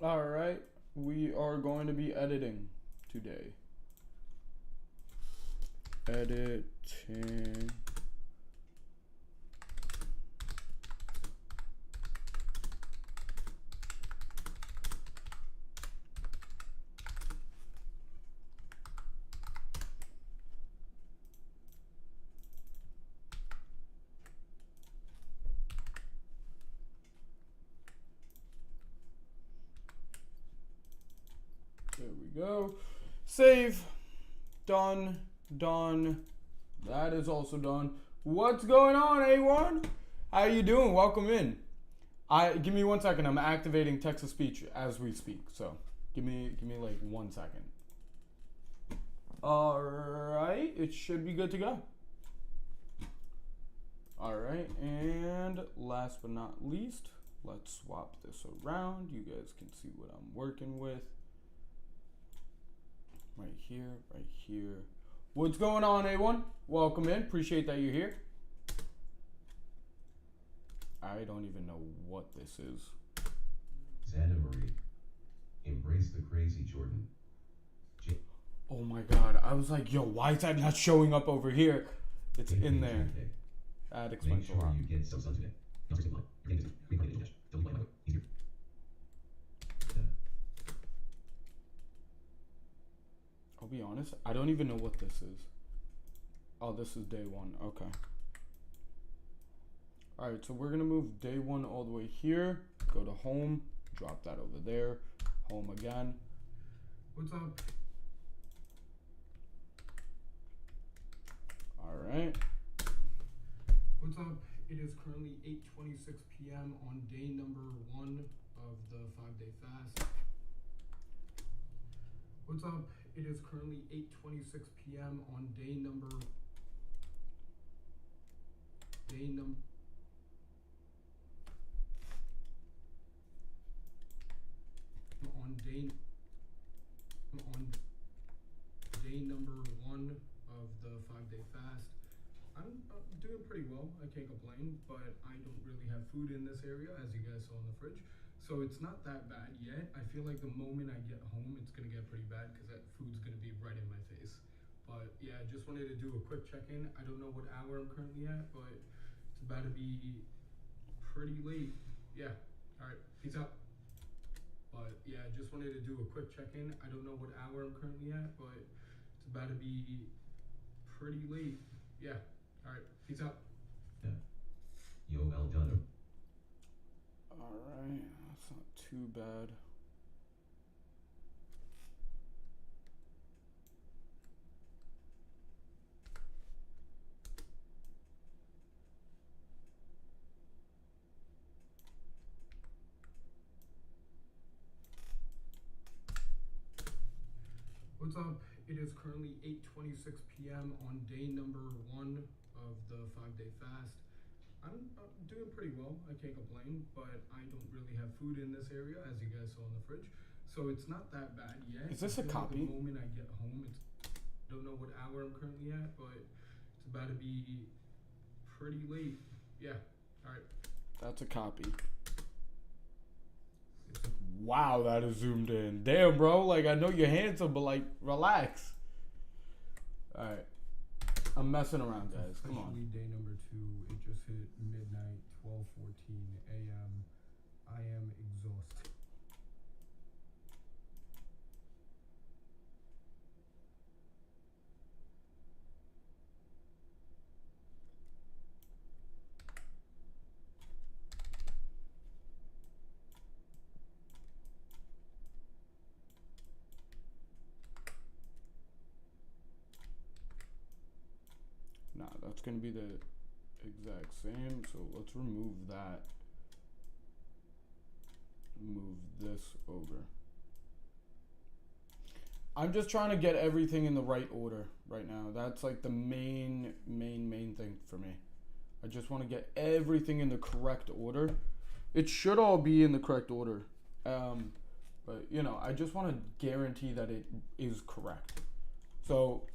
All right, we are going to be editing today. Editing. There we go. Save. Done. Done. That is also done. What's going on, A1? How you doing? Welcome in. Give me 1 second. I'm activating text to speech as we speak. So give me like 1 second. All right, it should be good to go. All right, and last but not least, let's swap this around. You guys can see what I'm working with. Right here, right here. What's going on, A1? Welcome in. Appreciate that you're here. I don't even know what this is. Santa Marie. Embrace the crazy, Jordan. Oh my god. I was like, yo, why is that not showing up over here? It's in there. That explains a lot. Make sure you get some sun today. Not just blind. You're getting busy. Green dash. Don't blind easier. I'll be honest, I don't even know what this is. Oh, this is day one. Okay. Alright, so we're gonna move day one all the way here. Go to home. Drop that over there. Home again. What's up? Alright. What's up? It is currently 8:26 p.m. on day number 1 of the 5-day fast. What's up? It is currently 8:26 p.m. on day number on day number 1 of the 5-day fast. I'm doing pretty well. I can't complain, but I don't really have food in this area, as you guys saw in the fridge. So it's not that bad yet. I feel like the moment I get home, it's gonna get pretty bad because that food's gonna be right in my face. But yeah, I just wanted to do a quick check-in. I don't know what hour I'm currently at, but it's about to be pretty late. Yeah. All right. Peace out. But yeah, I just wanted to do a quick check-in. I don't know what hour I'm currently at, but it's about to be pretty late. Yeah. All right. Peace out. Yeah. Yo, well done. All right. That's not too bad. What's up? It is currently 8:26 p.m. on day number 1 of the 5-day fast. I'm doing pretty well. I can't complain, but I don't really have food in this area, as you guys saw in the fridge. So it's not that bad yet. Is this a copy? The moment I get home, I don't know what hour I'm currently at, but it's about to be pretty late. Yeah. All right. That's a copy. Wow, that is zoomed in. Damn, bro. Like, I know you're handsome, but, like, relax. All right. I'm messing around, guys. Come on. Day number 2. It just hit midnight, 12:14 a.m. I am exhausted. Nah, that's gonna be the exact same. So let's remove that. Move this over. I'm just trying to get everything in the right order right now. That's like the main thing for me. I just want to get everything in the correct order. It should all be in the correct order. But you know, I just want to guarantee that it is correct. So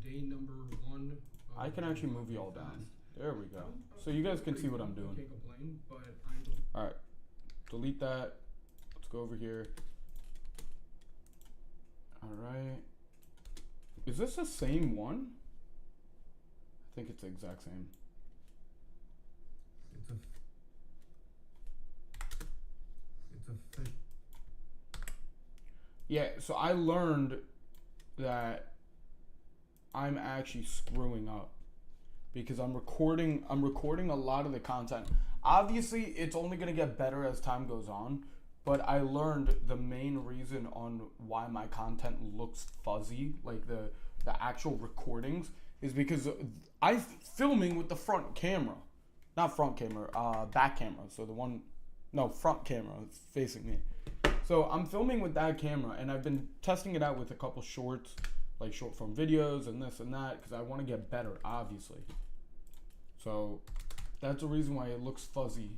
day number 1. I can actually move you all down. There we go. So you guys can see what I'm doing. All right. Delete that. Let's go over here. Alright. Is this the same one? I think it's the exact same. It's a fit. Yeah, so I learned that I'm actually screwing up because I'm recording a lot of the content. Obviously, it's only going to get better as time goes on, but I learned the main reason on why my content looks fuzzy, like the actual recordings, is because I'm filming with the front camera. Not front camera, back camera. So front camera facing me. So I'm filming with that camera, and I've been testing it out with a couple shorts, like short form videos and this and that, because I want to get better, obviously. So that's the reason why it looks fuzzy.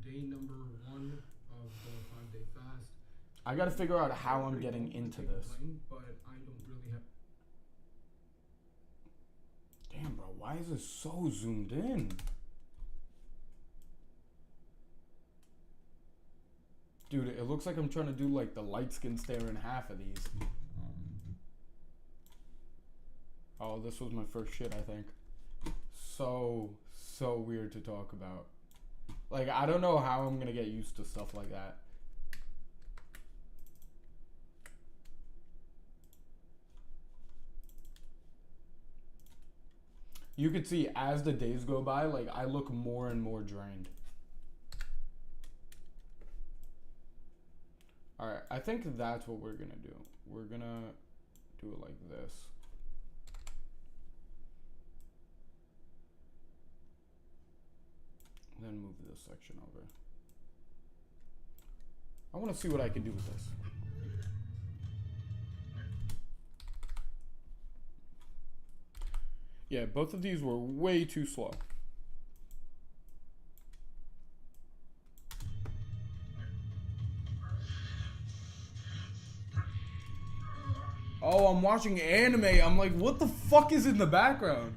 Day number 1 of the 5-day fast. I got to figure out how I'm getting into this. But I don't really have. Damn, bro, why is this so zoomed in? Dude, it looks like I'm trying to do like the light skin stare in half of these. Oh, this was my first shit, I think. So weird to talk about. Like, I don't know how I'm gonna get used to stuff like that. You could see as the days go by, like, I look more and more drained. Alright, I think that's what we're gonna do. We're gonna do it like this. Then move this section over. I want to see what I can do with this. Yeah, both of these were way too slow. Oh, I'm watching anime. I'm like, what the fuck is in the background?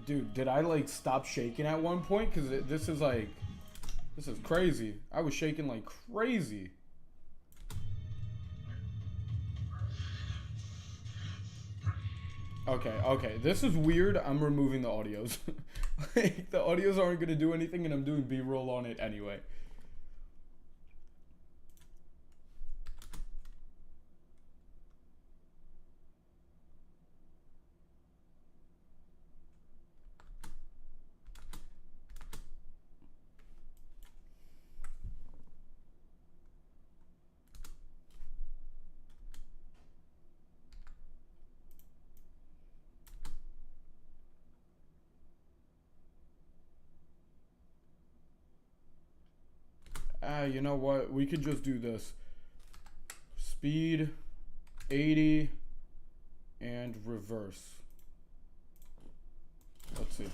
Dude, did I like stop shaking at one point? Because this is like, this is crazy. I was shaking like crazy. Okay, this is weird. I'm removing the audios. Like, the audios aren't going to do anything, and I'm doing B-roll on it anyway. You know what? We could just do this. Speed, 80, and reverse. Let's see.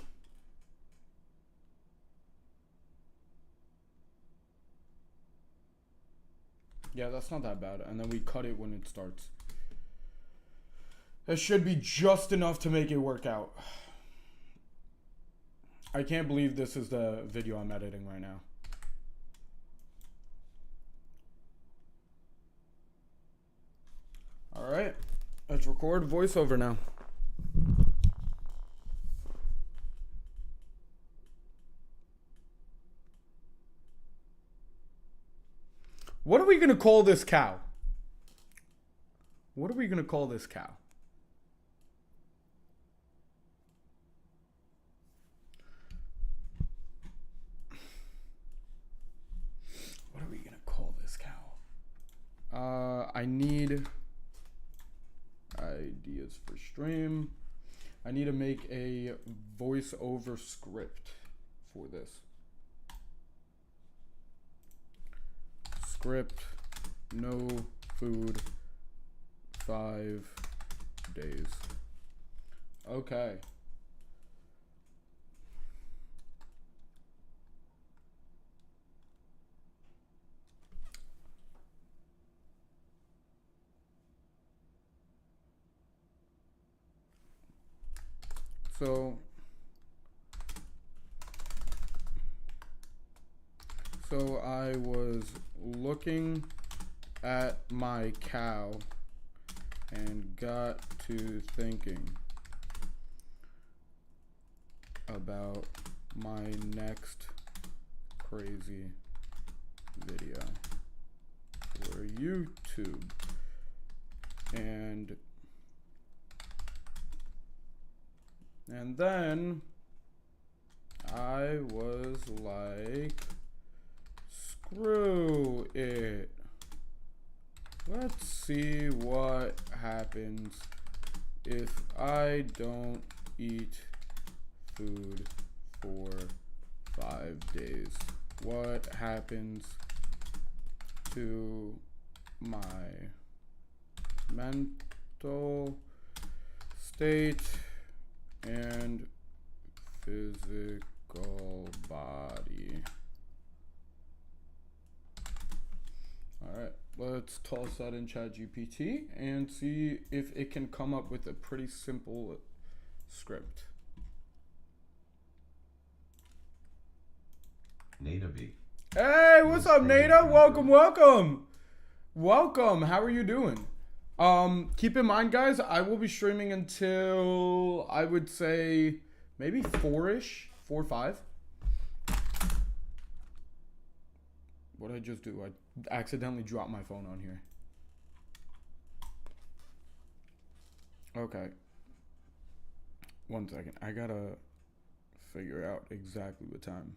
Yeah, that's not that bad. And then we cut it when it starts. That should be just enough to make it work out. I can't believe this is the video I'm editing right now. Alright, let's record voiceover now. What are we going to call this cow? What are we going to call this cow? What are we going to call this cow? I need ideas for stream. I need to make a voiceover script for this. Script, no food, 5 days. Okay. So I was looking at my cow and got to thinking about my next crazy video for YouTube. And then I was like, screw it. Let's see what happens if I don't eat food for 5 days. What happens to my mental state and physical body? Alright, let's toss that in ChatGPT and see if it can come up with a pretty simple script. Nada B. Hey, what's up, Nada? Welcome. How are you doing? Keep in mind, guys, I will be streaming until, I would say, maybe 4-ish, 4 or 5. What did I just do? I accidentally dropped my phone on here. Okay. 1 second. I gotta figure out exactly what time.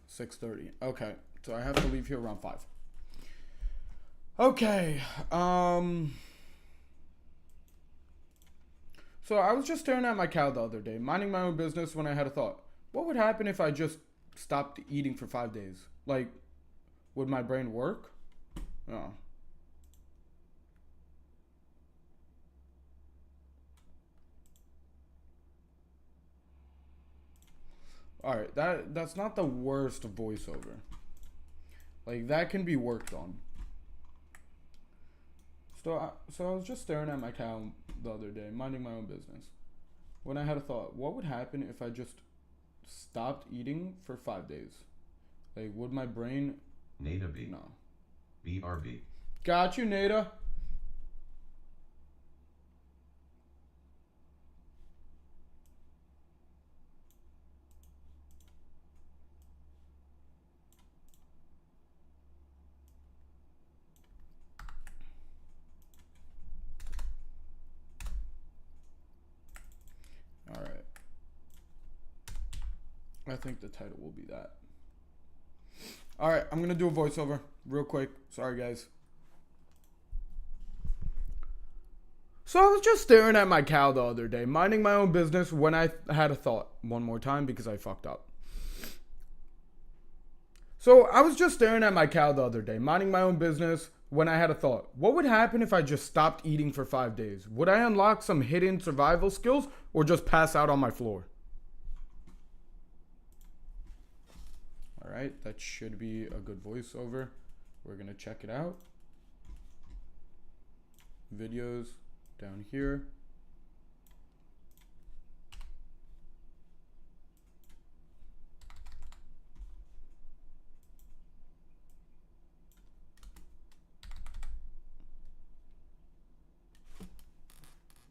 6:30. Okay. So I have to leave here around 5. Okay. So I was just staring at my cow the other day, minding my own business, when I had a thought. What would happen if I just stopped eating for 5 days? Like, would my brain work? No. Alright, that's not the worst voiceover. Like, that can be worked on. So I was just staring at my cow the other day, minding my own business, when I had a thought. What would happen if I just stopped eating for 5 days? Like, would my brain... Nada B. No. BRB. Got you, Nada. Alright. I think the title will be that. Alright, I'm going to do a voiceover real quick. Sorry, guys. So I was just staring at my cow the other day, minding my own business, when I had a thought. One more time because I fucked up. So I was just staring at my cow the other day, minding my own business, when I had a thought. What would happen if I just stopped eating for 5 days? Would I unlock some hidden survival skills or just pass out on my floor? Alright, that should be a good voiceover. We're going to check it out. Videos down here.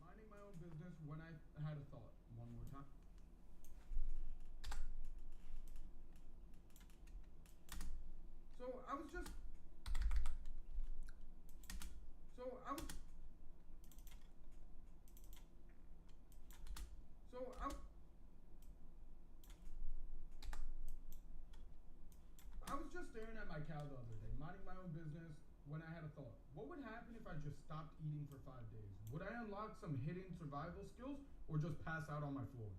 Minding my own business when I had a thought. One more time. So I was just staring at my cow the other day, minding my own business, when I had a thought. What would happen if I just stopped eating for 5 days? Would I unlock some hidden survival skills or just pass out on my floor?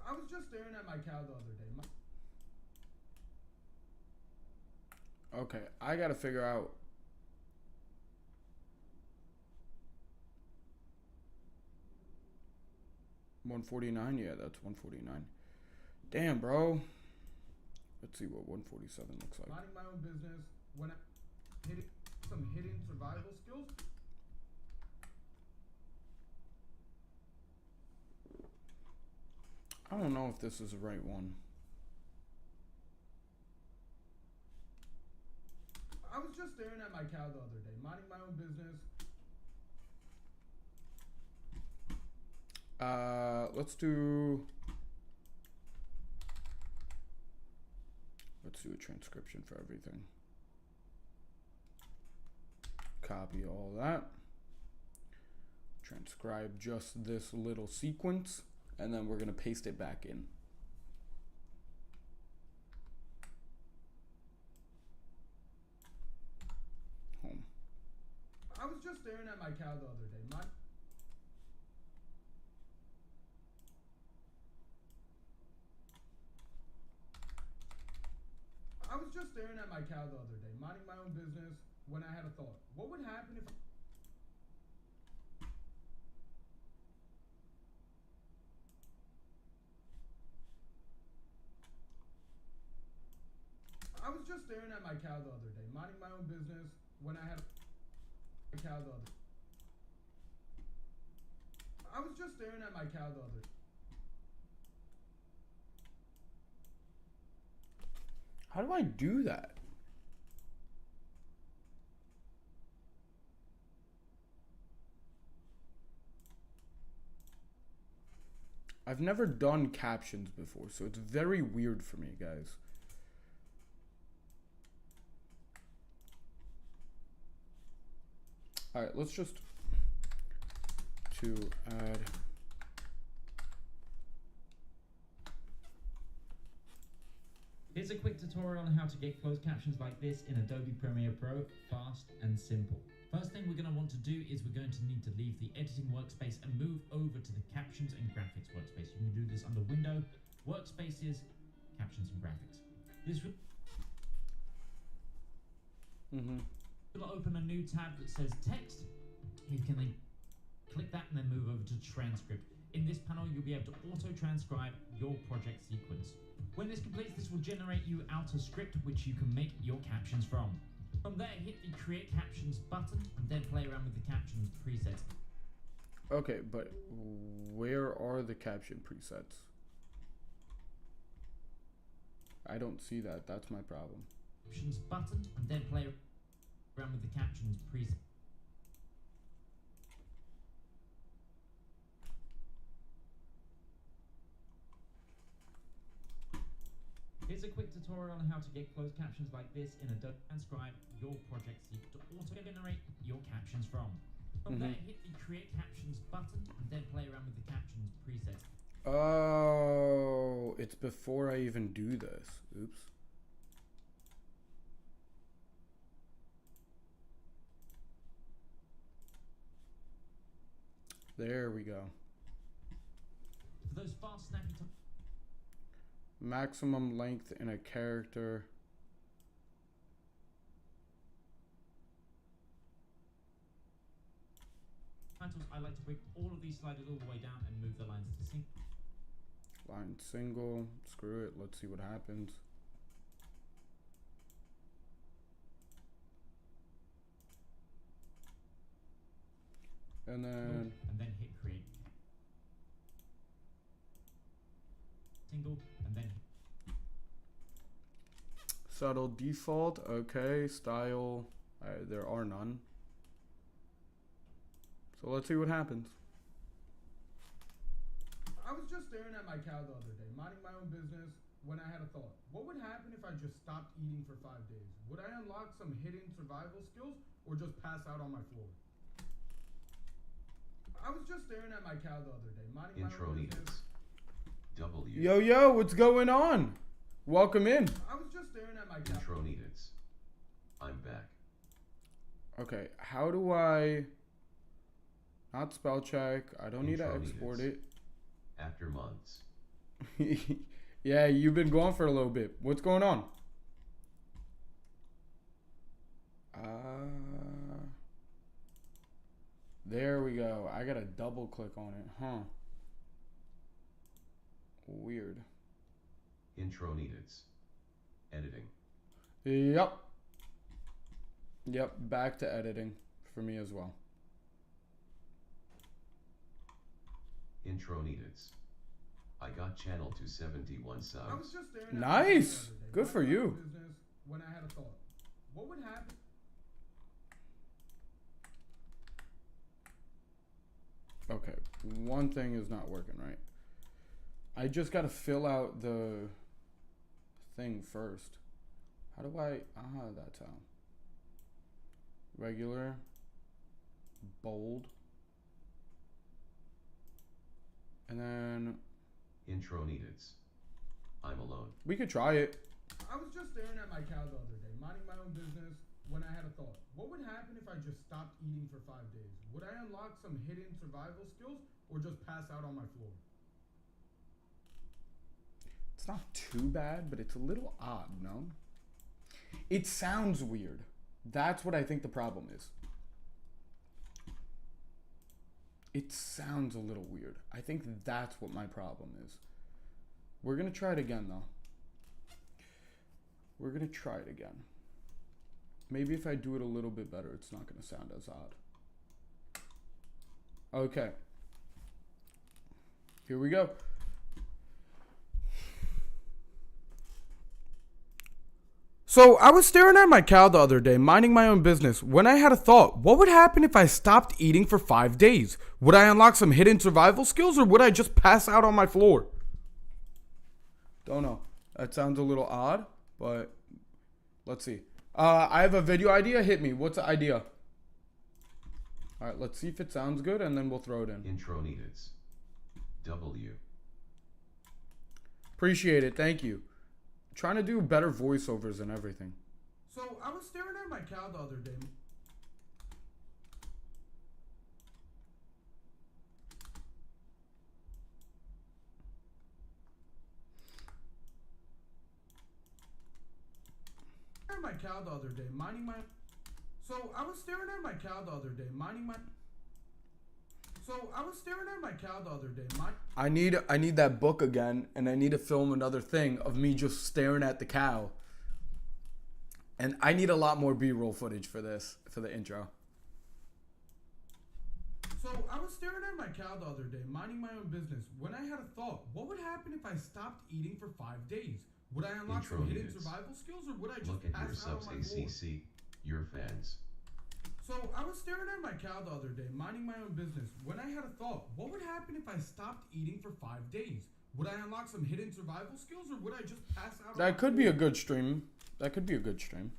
I was just staring at my cow the other day. Okay, I gotta figure out. $149? Yeah, that's $149. Damn, bro. Let's see what $147 looks like. Minding my own business when I... hidden survival skills. I don't know if this is the right one. I was just staring at my cow the other day, minding my own business. Let's do a transcription for everything. Copy all that. Transcribe just this little sequence, and then we're gonna paste it back in. Home. I was just staring at my cow the other day, minding my own business, when I had a thought. What would happen if I was just staring at my cow the other day, minding my own business, when I had a cow the other. I was just staring at my cow the other. How do I do that? I've never done captions before, so it's very weird for me, guys. All right, let's just to add. Here's a quick tutorial on how to get closed captions like this in Adobe Premiere Pro, fast and simple. First thing we're going to want to do is we're going to need to leave the editing workspace and move over to the captions and graphics workspace. You can do this under Window, Workspaces, Captions and Graphics. This will open a new tab that says Text. You can then click that and then move over to Transcript. In this panel, you'll be able to auto-transcribe your project sequence. When this completes, this will generate you out a script which you can make your captions from. From there, hit the Create Captions button and then play around with the captions presets. Okay, but where are the caption presets? I don't see that. That's my problem. Captions button and then play around with the captions presets. Here's a quick tutorial on how to get closed captions like this in Adobe. Transcribe your project sequence to auto-generate your captions from. From there, hit the Create Captions button and then play around with the captions presets. Oh, it's before I even do this. Oops. There we go. For those fast, snappy Maximum length in a character. titles, I like to bring all of these sliders all the way down and move the lines to sync. Line single. Screw it. Let's see what happens. And then hit Create Single and then subtle default. Okay, style. There are none. So let's see what happens. I was just staring at my cow the other day, minding my own business, when I had a thought. What would happen if I just stopped eating for 5 days? Would I unlock some hidden survival skills or just pass out on my floor? I was just staring at my cow the other day, minding my own business. W. Yo, what's going on? Welcome in. I was just staring at my cow. Intronitas. I'm back. Okay, how do I not spell check? I don't need to export it. After months. Yeah, you've been gone for a little bit. What's going on? There we go. I gotta double click on it, huh? Weird. Intronitas. Editing. Yep. Yep, back to editing for me as well. Intro needed. I got channel to 71 I was subs. just staring at Nice. my phone the other day, Good for minding my you. own business, when I had a thought. What would happen? Okay, one thing is not working right. I just gotta fill out the thing first. How do I? That's how. Regular, bold, and then Intro needed. I'm alone. we could try it. I was just staring at my cow the other day, minding my own business, when I had a thought. What would happen if I just stopped eating for 5 days? Would I unlock some hidden survival skills or just pass out on my floor? It's not too bad, but it's a little odd, no? It sounds weird. That's what I think the problem is. It sounds a little weird. I think that's what my problem is. We're gonna try it again, though. We're gonna try it again. Maybe if I do it a little bit better, it's not gonna sound as odd. Okay. Here we go. So I was staring at my cow the other day, minding my own business, when I had a thought. What would happen if I stopped eating for 5 days? Would I unlock some hidden survival skills or would I just pass out on my floor? Don't know. That sounds a little odd, but let's see. I have a video idea. Hit me. What's the idea? All right, let's see if it sounds good and then we'll throw it in. Intro needed. W. Appreciate it. Thank you. Trying to do better voiceovers and everything. So I was staring at my cow the other day. My cow the other day, minding my. So I was staring at my cow the other day, minding my. So I was staring at my cow the other day, I need that book again, and I need to film another thing of me just staring at the cow. And I need a lot more B-roll footage for this, for the intro. So I was staring at my cow the other day, minding my own business, when I had a thought. What would happen if I stopped eating for 5 days? Would I unlock Intro some hidden needed. survival skills or would I just Look at your pass out subs on my floor? ACC. Your fans. So I was staring at my cow the other day, minding my own business, when I had a thought. What would happen if I stopped eating for 5 days? Would I unlock some hidden survival skills or would I just pass out on my That could be a floor? good stream. That could be a good stream.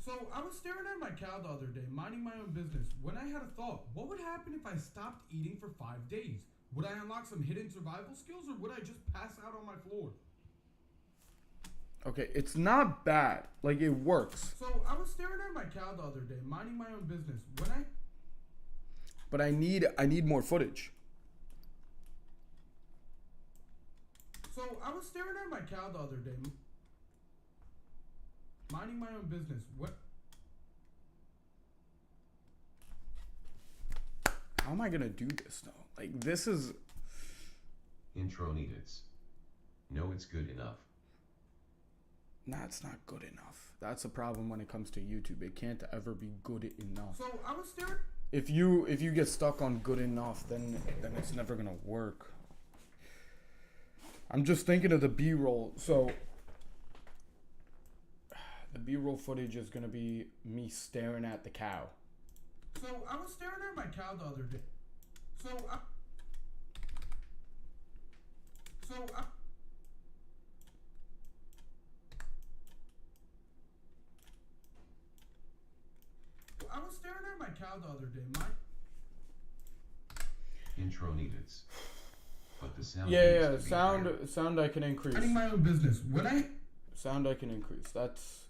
So I was staring at my cow the other day, minding my own business, when I had a thought. What would happen if I stopped eating for 5 days? Would I unlock some hidden survival skills or would I just pass out on my floor? Okay, it's not bad. Like, it works. So I was staring at my cow the other day, minding my own business, when I. But I need more footage. So I was staring at my cow the other day, minding my own business. What? How am I gonna do this though? Like, this is. Intro needed. No, it's good enough. Nah, it's not good enough. That's a problem when it comes to YouTube. It can't ever be good enough. So I was staring. If you get stuck on good enough, then it's never gonna work. I'm just thinking of the B-roll. So the B-roll footage is gonna be me staring at the cow. So I was staring at my cow the other day. So I. I was staring at my cow the other day. Intro needed. But the sound Yeah, needs yeah. to be higher. Sound I can increase. Minding my own business. When I. Sound I can increase. That's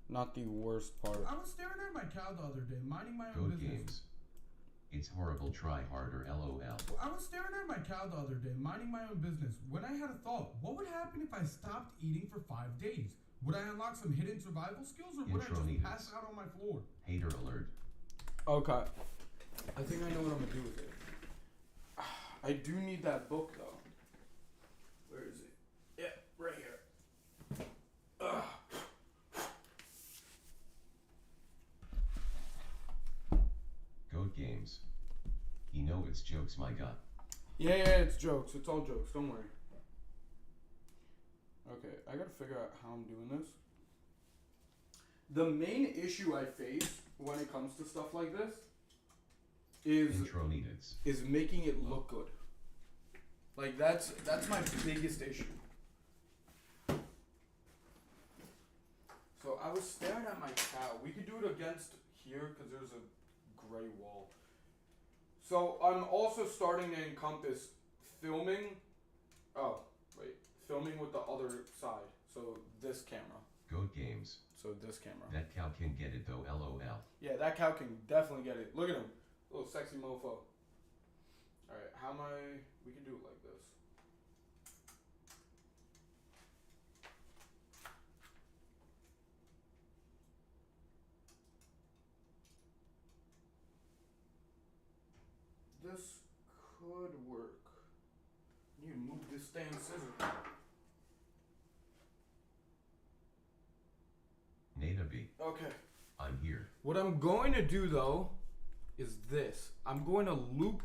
not the worst part. I was staring at my cow the other day, minding my own Good business. games. It's horrible, try harder, LOL. I was staring at my cow the other day, minding my own business, when I had a thought. What would happen if I stopped eating for 5 days? Would I unlock some hidden survival skills or would I Intro just needed. pass out on my floor? Hater alert. Okay. I think I know what I'm gonna do with it. I do need that book though. Where is it? Yeah, right here. games. You know it's jokes, my god. Yeah, it's jokes. It's all jokes. Don't worry. Okay, I gotta figure out how I'm doing this. The main issue I face when it comes to stuff like this Intro needed. is making it look good. Like that's my biggest issue. So I was staring at my cow. We could do it against here because there's a gray wall. So I'm also starting to encompass filming. Oh, wait. Filming with the other side. So this camera. Goat games. So this camera. That cow can get it though, lol. Yeah, that cow can definitely get it. Look at him. Little sexy mofo. Alright, how am I... We can do it like this. This could work. I need to move this damn scissor. Nada B. Okay. I'm here. What I'm going to do though is this. I'm going to loop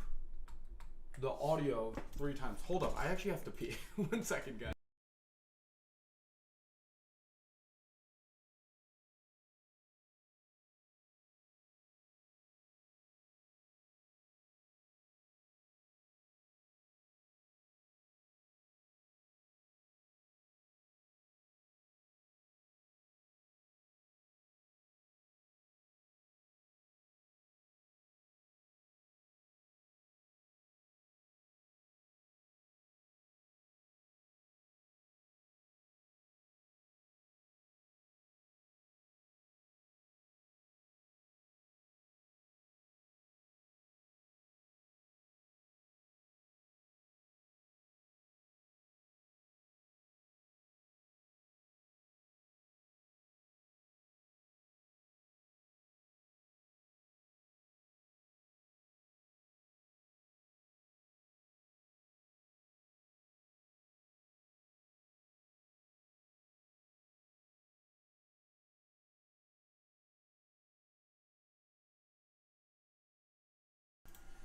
the audio 3 times. Hold up, I actually have to pee. 1 second, guys.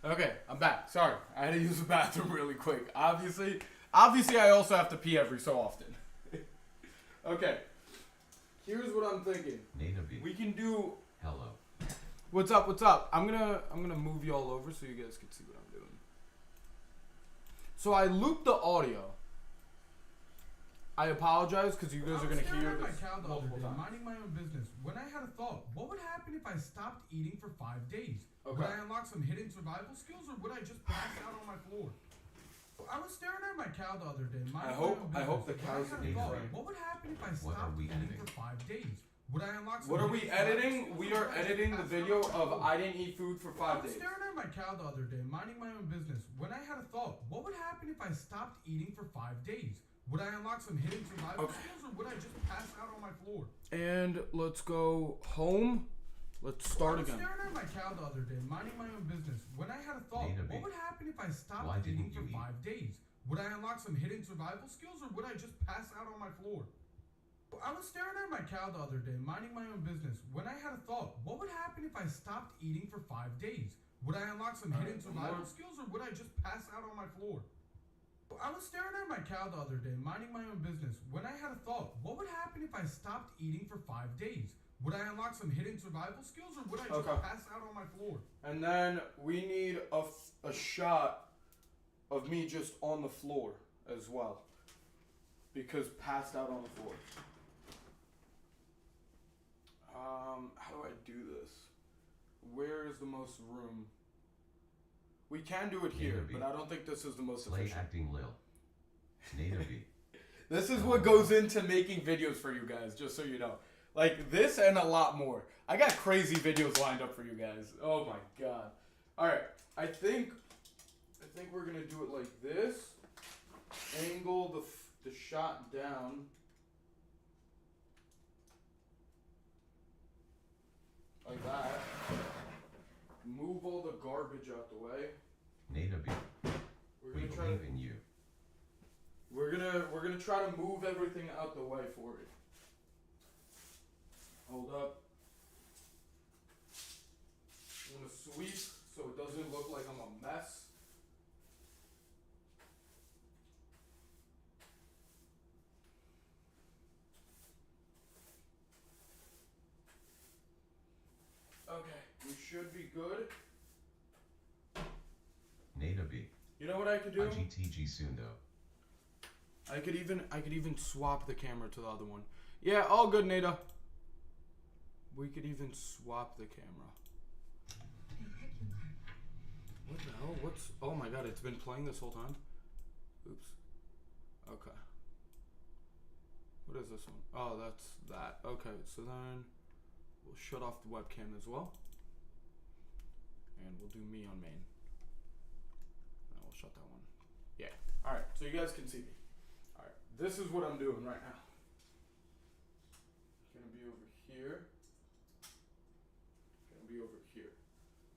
Okay, I'm back. Sorry, I had to use the bathroom really quick. Obviously, I also have to pee every so often. Okay, here's what I'm thinking. Nada B. We can do. Hello. What's up? What's up? I'm gonna move you all over so you guys can see what I'm doing. So I looped the audio. I apologize because you guys are gonna hear my this cow the other multiple day, times. minding my own business, when I had a thought, what would happen if I stopped eating for 5 days? Okay. Would I unlock some hidden survival skills, or would I just pass out on my floor? I was staring at my cow the other day, minding my own business. I hope the when cow's I had a in thought, frame. what would happen if I What are stopped we eating editing? for 5 days? Would I unlock some What are we hidden survival editing? skills, We or are would I just editing the pass video out on my of floor? I didn't eat food for 5 I was days. staring at my cow the other day, minding my own business, when I had a thought, what would happen if I stopped eating for 5 days? Would I unlock some hidden survival skills, or would I just pass out on my floor? And let's go home. Let's start I was again. staring at my cow the other day, minding my own business, when I had a thought, Nada B. what would happen if I stopped Why eating didn't for you eat? 5 days? Would I unlock some hidden survival skills, or would I just pass out on my floor? I was staring at my cow the other day, minding my own business, when I had a thought, what would happen if I stopped eating for 5 days? Would I unlock some hidden survival skills, or would I just pass out on my floor? I was staring at my cow the other day, minding my own business, when I had a thought, what would happen if I stopped eating for 5 days? Would I unlock some hidden survival skills, or would I just Okay. pass out on my floor? And then we need a shot of me just on the floor as well. Because passed out on the floor. How do I do this? Where is the most room? We can do it here, Nada B. but I don't think this is the most Play efficient. acting Lil. Nada B. This is what goes into making videos for you guys, just so you know. Like this and a lot more. I got crazy videos lined up for you guys. Oh my god. Alright, I think we're gonna do it like this. Angle the shot down. Like that. Move all the garbage out the way. Nada B. We're We gonna try believe to in you. We're gonna try to move everything out the way for it. Hold up. I'm gonna sweep so it doesn't good. Nada B. You know what I could do? IGTG soon though. I could even swap the camera to the other one. Yeah, all good, Nada. We could even swap the camera. What the hell? What's... Oh my god, it's been playing this whole time? Oops. Okay. What is this one? Oh, that's that. Okay, so then we'll shut off the webcam as well. And we'll do me on main. And we'll shut that one. Yeah. Alright, so you guys can see me. Alright, this is what I'm doing right now. Gonna be over here. Gonna be over here.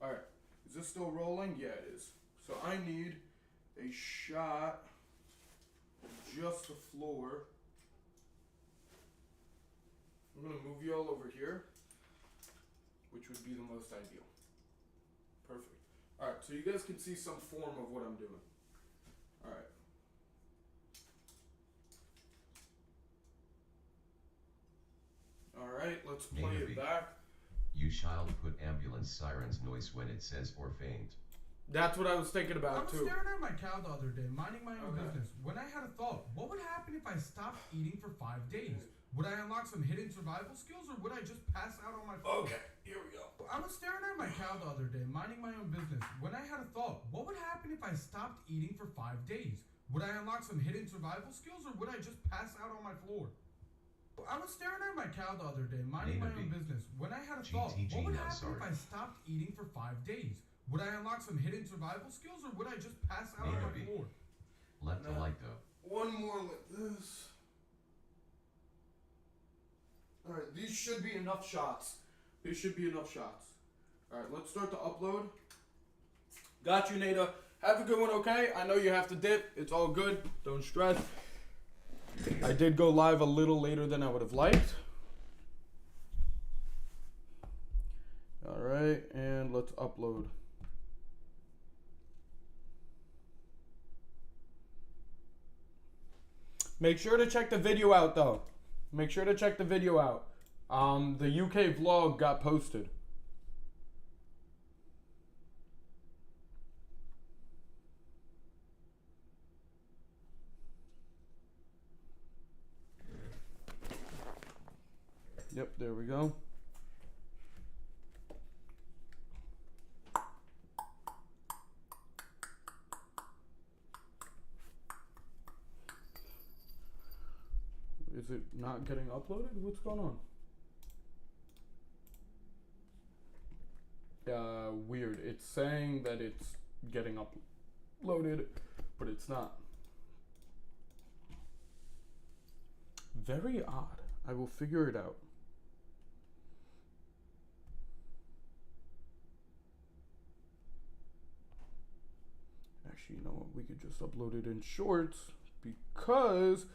Alright. Is this still rolling? Yeah, it is. So I need a shot of just the floor. I'm gonna move you all over here, which would be the most ideal. Perfect. Alright, so you guys can see some form of what I'm doing. Alright. Alright, let's play it back. You shall put ambulance sirens noise when it says or faint. That's what I was thinking I about was too. staring at my cow the other day, minding my own Okay. business, when I had a thought. What would happen if I stopped eating for 5 days? Would I unlock some hidden survival skills, or would I just pass out on my floor? Okay, here we go. I was staring at my cow the other day, minding my own business, when I had a thought. What would happen if I stopped eating for 5 days? Would I unlock some hidden survival skills, or would I just pass out on my floor? I was staring at my cow the other day, minding my own business, when I had a thought. What would happen if I stopped eating for 5 days? Would I unlock some hidden survival skills, or would I just pass out on my Maybe. floor? Left to light though. One more like this. Alright, these should be enough shots. These should be enough shots. Alright, let's start the upload. Got you, Nada. Have a good one, okay? I know you have to dip. It's all good. Don't stress. I did go live a little later than I would have liked. Alright, and let's upload. Make sure to check the video out, though. Make sure to check the video out. The UK vlog got posted. Yep, there we go. Is it not getting uploaded? What's going on? Weird. It's saying that it's getting uploaded, but it's not. Very odd. I will figure it out. Actually, you know what? We could just upload it in shorts because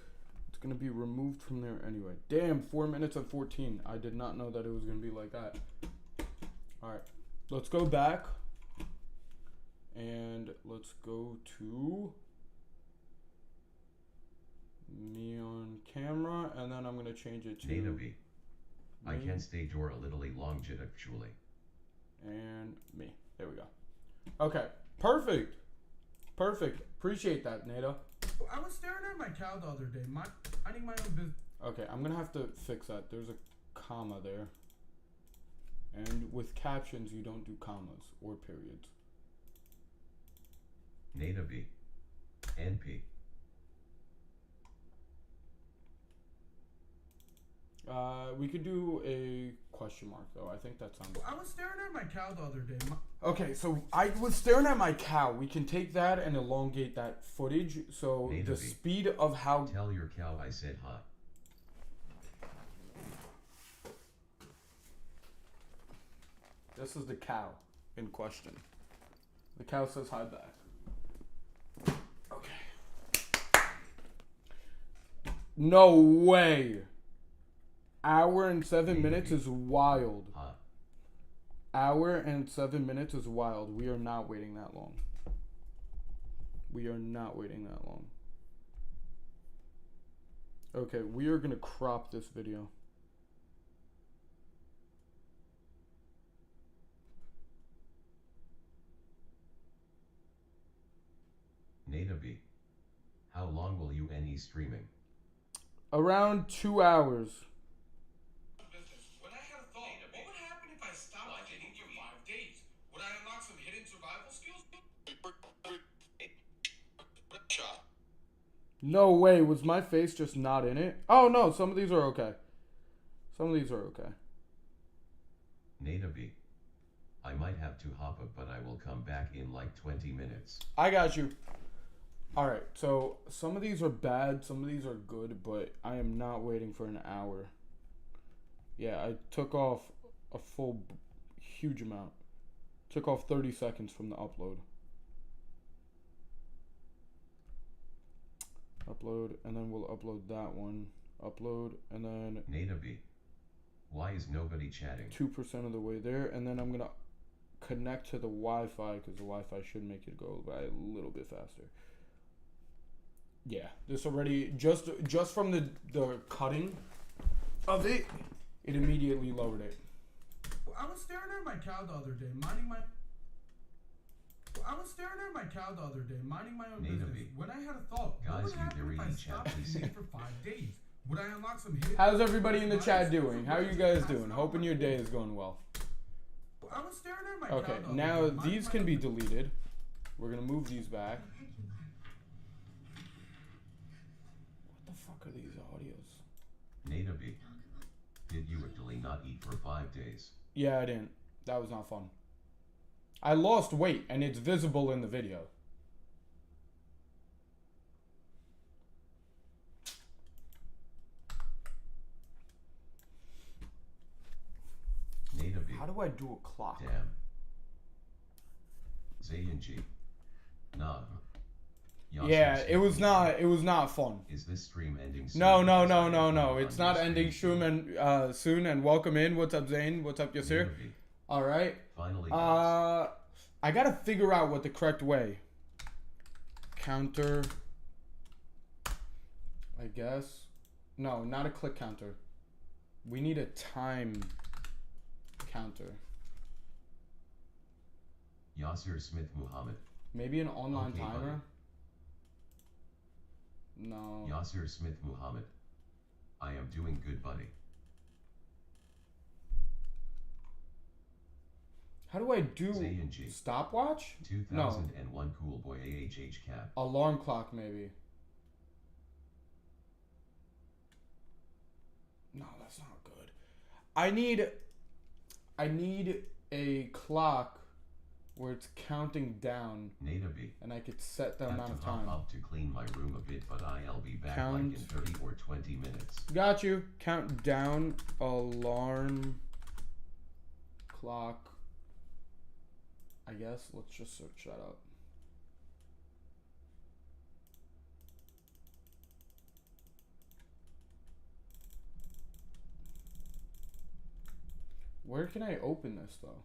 it's going to be removed from there anyway. Damn, 4 minutes and 14. I did not know that it was going to be like that. Alright, let's go back. And let's go to me on camera. And then I'm going to change it to Nada B. I me can stage or a little long jit actually. and me. There we go. Okay, perfect. Perfect. Appreciate that, Nada. I was staring at my cow the other day, minding my own business. Okay, I'm gonna have to fix that. There's a comma there. And with captions, you don't do commas or periods. Nada B. NP. We could do a question mark, though. I think that sounds... I was staring at my cow the other day. Okay, so I was staring at my cow. We can take that and elongate that footage. So Nada the B. speed of how... Tell your cow I said hi. This is the cow in question. The cow says hi back. Okay. No way. Hour and 7 minutes is wild. Hi. Hour and 7 minutes is wild. We are not waiting that long. We are not waiting that long. Okay, we are gonna crop this video. Nada B. How long will you any streaming? Around 2 hours. Business. When I had a thought, what would happen if I stopped eating for 5 days? Would I unlock some hidden survival skills? No way, was my face just not in it? Oh no, some of these are okay. Some of these are okay. Nada B. I might have to hop up, but I will come back in like 20 minutes. I got you. Alright, so some of these are bad, some of these are good, but I am not waiting for an hour. Yeah, I took off a full, huge amount. Took off 30 seconds from the upload. Upload, and then we'll upload that one. Upload, and then Nada B. Why is nobody chatting? 2% of the way there, and then I'm gonna connect to the Wi-Fi because the Wi-Fi should make it go by a little bit faster. Yeah, this already just from the cutting of it, it immediately lowered it. I was staring at my cow the other day, minding my own Nada business. B. When I had a thought, what Guys, would you happen if I really stopped chat, please. eating for 5 days? Would I unlock some hidden? How's everybody in the chat doing? How are you guys doing? Hoping your day is going well. I was staring at my Okay, cow the other now day, minding these my can own be business. deleted. We're gonna move these back. What the fuck are these audios? Nada B. Did you actually not eat for 5 days? Yeah, I didn't. That was not fun. I lost weight, and it's visible in the video. Nada B. How do I do a clock? Damn. Zayn G. Nah. Yasser Yeah, Smith it was Muhammad. not fun. Is this stream ending soon? No. Because I am No. on It's not your ending stream soon and welcome in. What's up, Zane? What's up, Yasir? Nada B. All right. Finally, guys. I gotta figure out what the correct way. Counter. I guess. No, not a click counter. We need a time counter. Yasser Smith Muhammad. Maybe an online Okay, timer. buddy. No. Yasser Smith Muhammad. I am doing good, buddy. How do I do Zayn G. stopwatch? 2001 Cool Boy AHH Cap. Alarm clock, maybe. No, that's not good. I need a clock where it's counting down, Nada B. and I could set the Have amount to of hop time. up to clean my room a bit, but I'll be back Count. like in 30 or 20 minutes. Got you. Count down, alarm clock. I guess let's just search that up. Where can I open this though?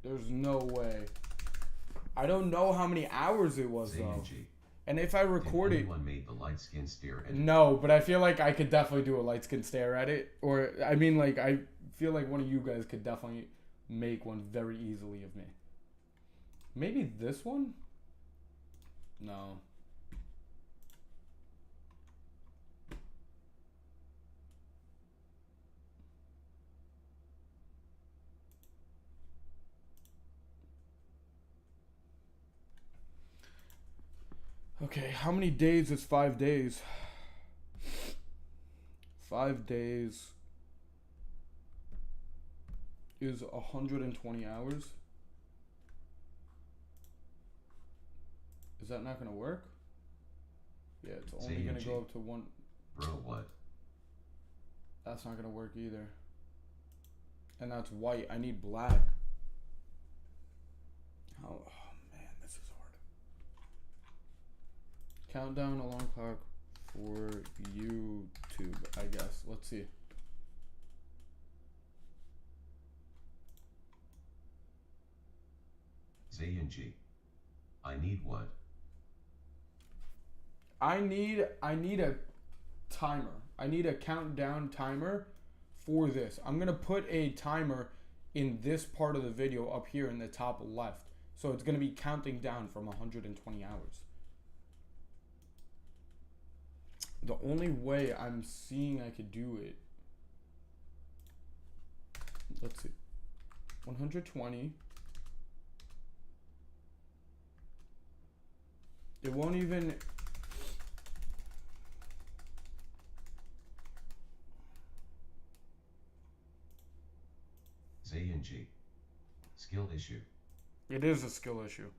There's no way. I don't know how many hours it was though. Zayn G. And if I record Did it, anyone made the light skin stare edit? no, but I feel like I could definitely do a light skin stare at it. Or I mean, like I feel like one of you guys could definitely make one very easily of me. Maybe this one? No. Okay, how many days is 5 days? 5 days is 120 hours. Is that not gonna work? Yeah, it's only Say gonna NG. go up to one. Bro, what? That's not gonna work either. And that's white. I need black. Oh man, this is hard. Countdown alarm clock for YouTube, I guess. Let's see. Zayn G. I need what? I need a timer. I need a countdown timer for this. I'm gonna put a timer in this part of the video up here in the top left. So it's gonna be counting down from 120 hours. The only way I'm seeing I could do it, let's see, 120. It won't even. Zayin-G. Skill issue. It is a skill issue.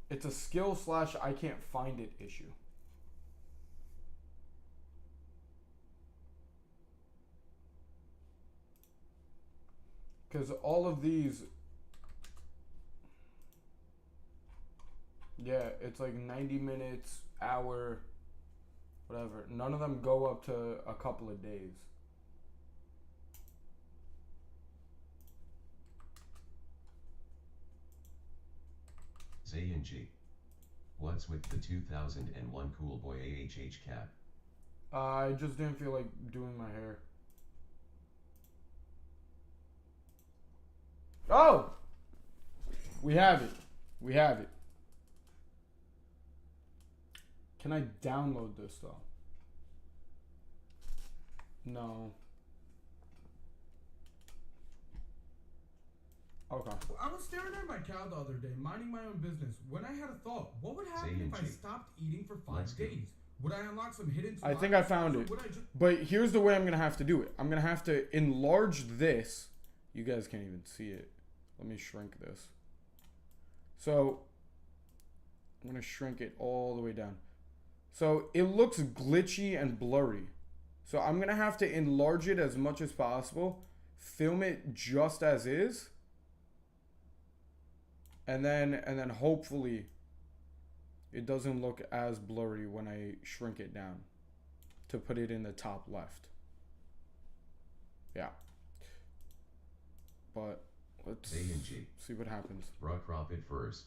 It's a skill / I can't find it issue. Because all of these, yeah, it's like 90 minutes, hour, whatever. None of them go up to a couple of days. Zayin-G. What's with the 2001 Cool Boy AHH cap? I just didn't feel like doing my hair. Oh! We have it. We have it. Can I download this though? No. Okay. I was staring at my cow the other day, minding my own business, when I had a thought. What would happen if I Zayin-G. stopped eating for 5 Let's go. days? Would I unlock some hidden I think I found survivals, it. or would I just... But here's the way I'm gonna have to do it. I'm gonna have to enlarge this. You guys can't even see it. Let me shrink this. So I'm gonna shrink it all the way down. So it looks glitchy and blurry. So I'm gonna have to enlarge it as much as possible, film it just as is, and then hopefully it doesn't look as blurry when I shrink it down to put it in the top left. Yeah. But let's Zayin-G. see what happens. Bruh, crop it first.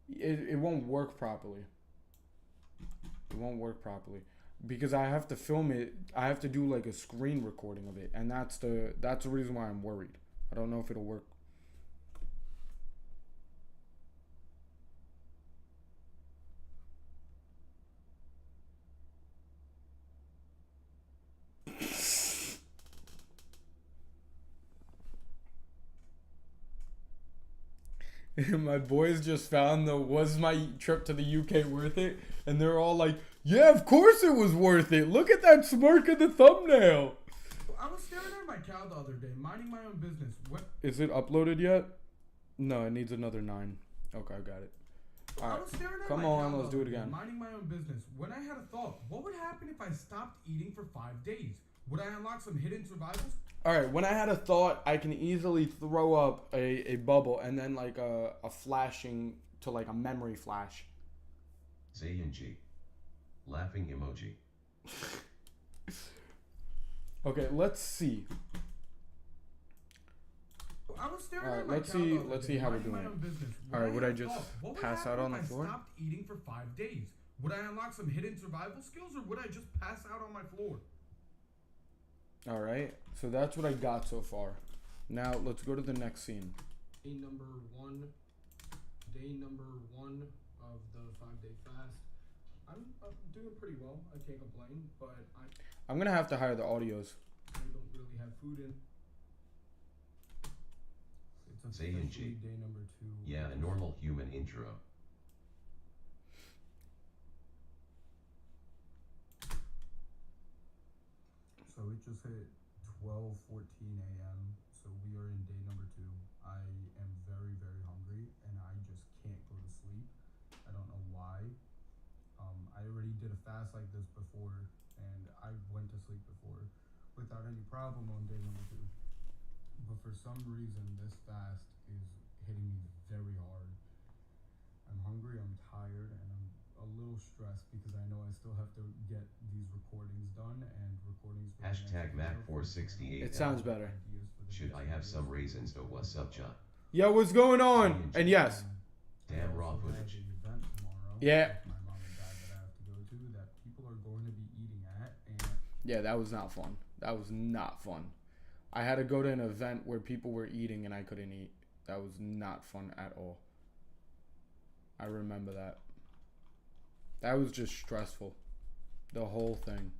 It won't work properly. It won't work properly because I have to film it. I have to do like a screen recording of it, and that's the reason why I'm worried. I don't know if it'll work. My boys just found the "was my trip to the UK worth it?" and they're all like, "Yeah, of course it was worth it. Look at that smirk in the thumbnail." I was staring at my cow the other day, minding my own business. When... Is it uploaded yet? No, it needs another 9. Okay, I got it. All I right, was staring at come my on, cow let's the do other it day, again. minding my own business, when I had a thought. What would happen if I stopped eating for 5 days? Would I unlock some hidden survivals? All right, when I had a thought, I can easily throw up a bubble and then like a flashing to like a memory flash. Zayin-G. Laughing emoji. Okay, let's see. I was staring All right, at my let's cow see- the other let's day, see how we're minding my doing own it. business, All when right, would I had a just thought. What would pass happen out on if the floor? I stopped eating for 5 days? Would I unlock some hidden survival skills, or would I just pass out on my floor? All right, so that's what I got so far. Now let's go to the next scene. Day number one of the 5-day fast. I'm doing pretty well. I can't complain, but I'm gonna have to hire the audios. I don't really have food in. It's Zayin-G. officially day number 2. Yeah, a normal human intro. So it just hit 12:14 a.m. So we are in day number 2. I am very, very hungry, and I just can't go to sleep. I don't know why. I already did a fast like this before, and I went to sleep before without any problem on day number 2. But for some reason, this fast is hitting me very hard. I'm hungry, I'm tired, and I'm a little stressed because I know I still have to get these recordings done and recordings for the next Hashtag video for Mac468. It sounds better. ideas for the Should next I have videos. some raisins? Oh, what's up, John? Yo, what's going on? And yes, Damn raw I also have footage. the event tomorrow, Yeah. with my mom and dad that I have to go to that people are going to be eating at, and Yeah, that was not fun. That was not fun. I had to go to an event where people were eating and I couldn't eat. That was not fun at all. I remember that. That was just stressful. The whole thing.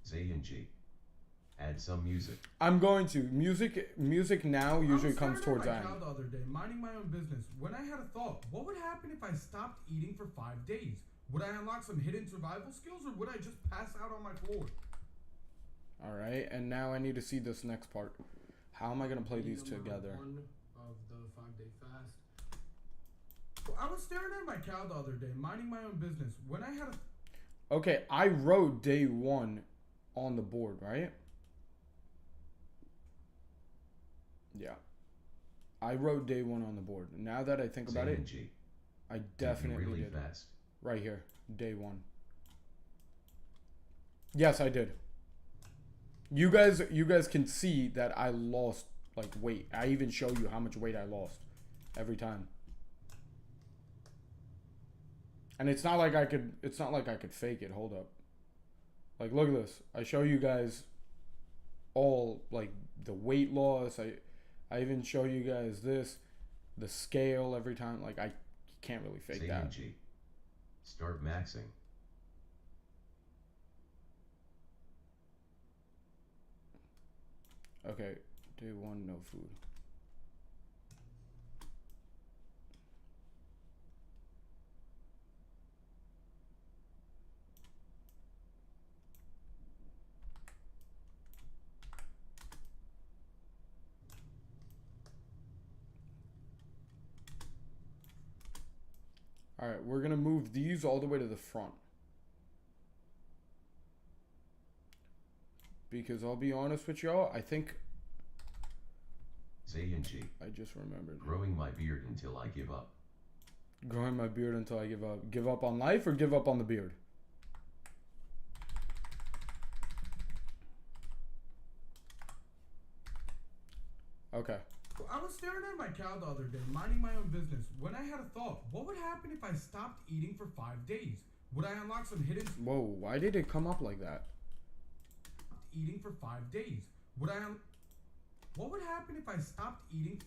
Zayn G. Add some music. I'm going to. Music now usually I comes was towards the staring at my end. cow the other day, minding my own business, when I had a thought. What would happen if I stopped eating for 5 days? Would I unlock some hidden survival skills, or would I just pass out on my floor? Alright, and now I need to see this next part. How am I going to play these Number together? 1 of the 5-day fast. I was staring at my cow the other day, minding my own business, when I had a... Okay, I wrote day 1 on the board, right? Yeah. I wrote day 1 on the board. Now that I think about it, Zayn G. I definitely really did. fast. Right here, day 1. Yes, I did. You guys can see that I lost like weight. I even show you how much weight I lost every time. And it's not like I could fake it. Hold up. Like, look at this. I show you guys all like the weight loss. I even show you guys this, the scale every time. Like, I can't really fake Zayn that. G. Start maxing. Okay, day 1, no food. Alright, we're gonna move these all the way to the front. Because I'll be honest with y'all, I think Zayn G. I just remembered. Growing my beard until I give up. Growing my beard until I give up. Give up on life or give up on the beard? Okay. I was staring at my cow the other day, minding my own business, when I had a thought. What would happen if I stopped eating for 5 days? Would I unlock some hidden... Whoa, why did it come up like that? Eating for 5 days. Would I... What would happen if I stopped eating...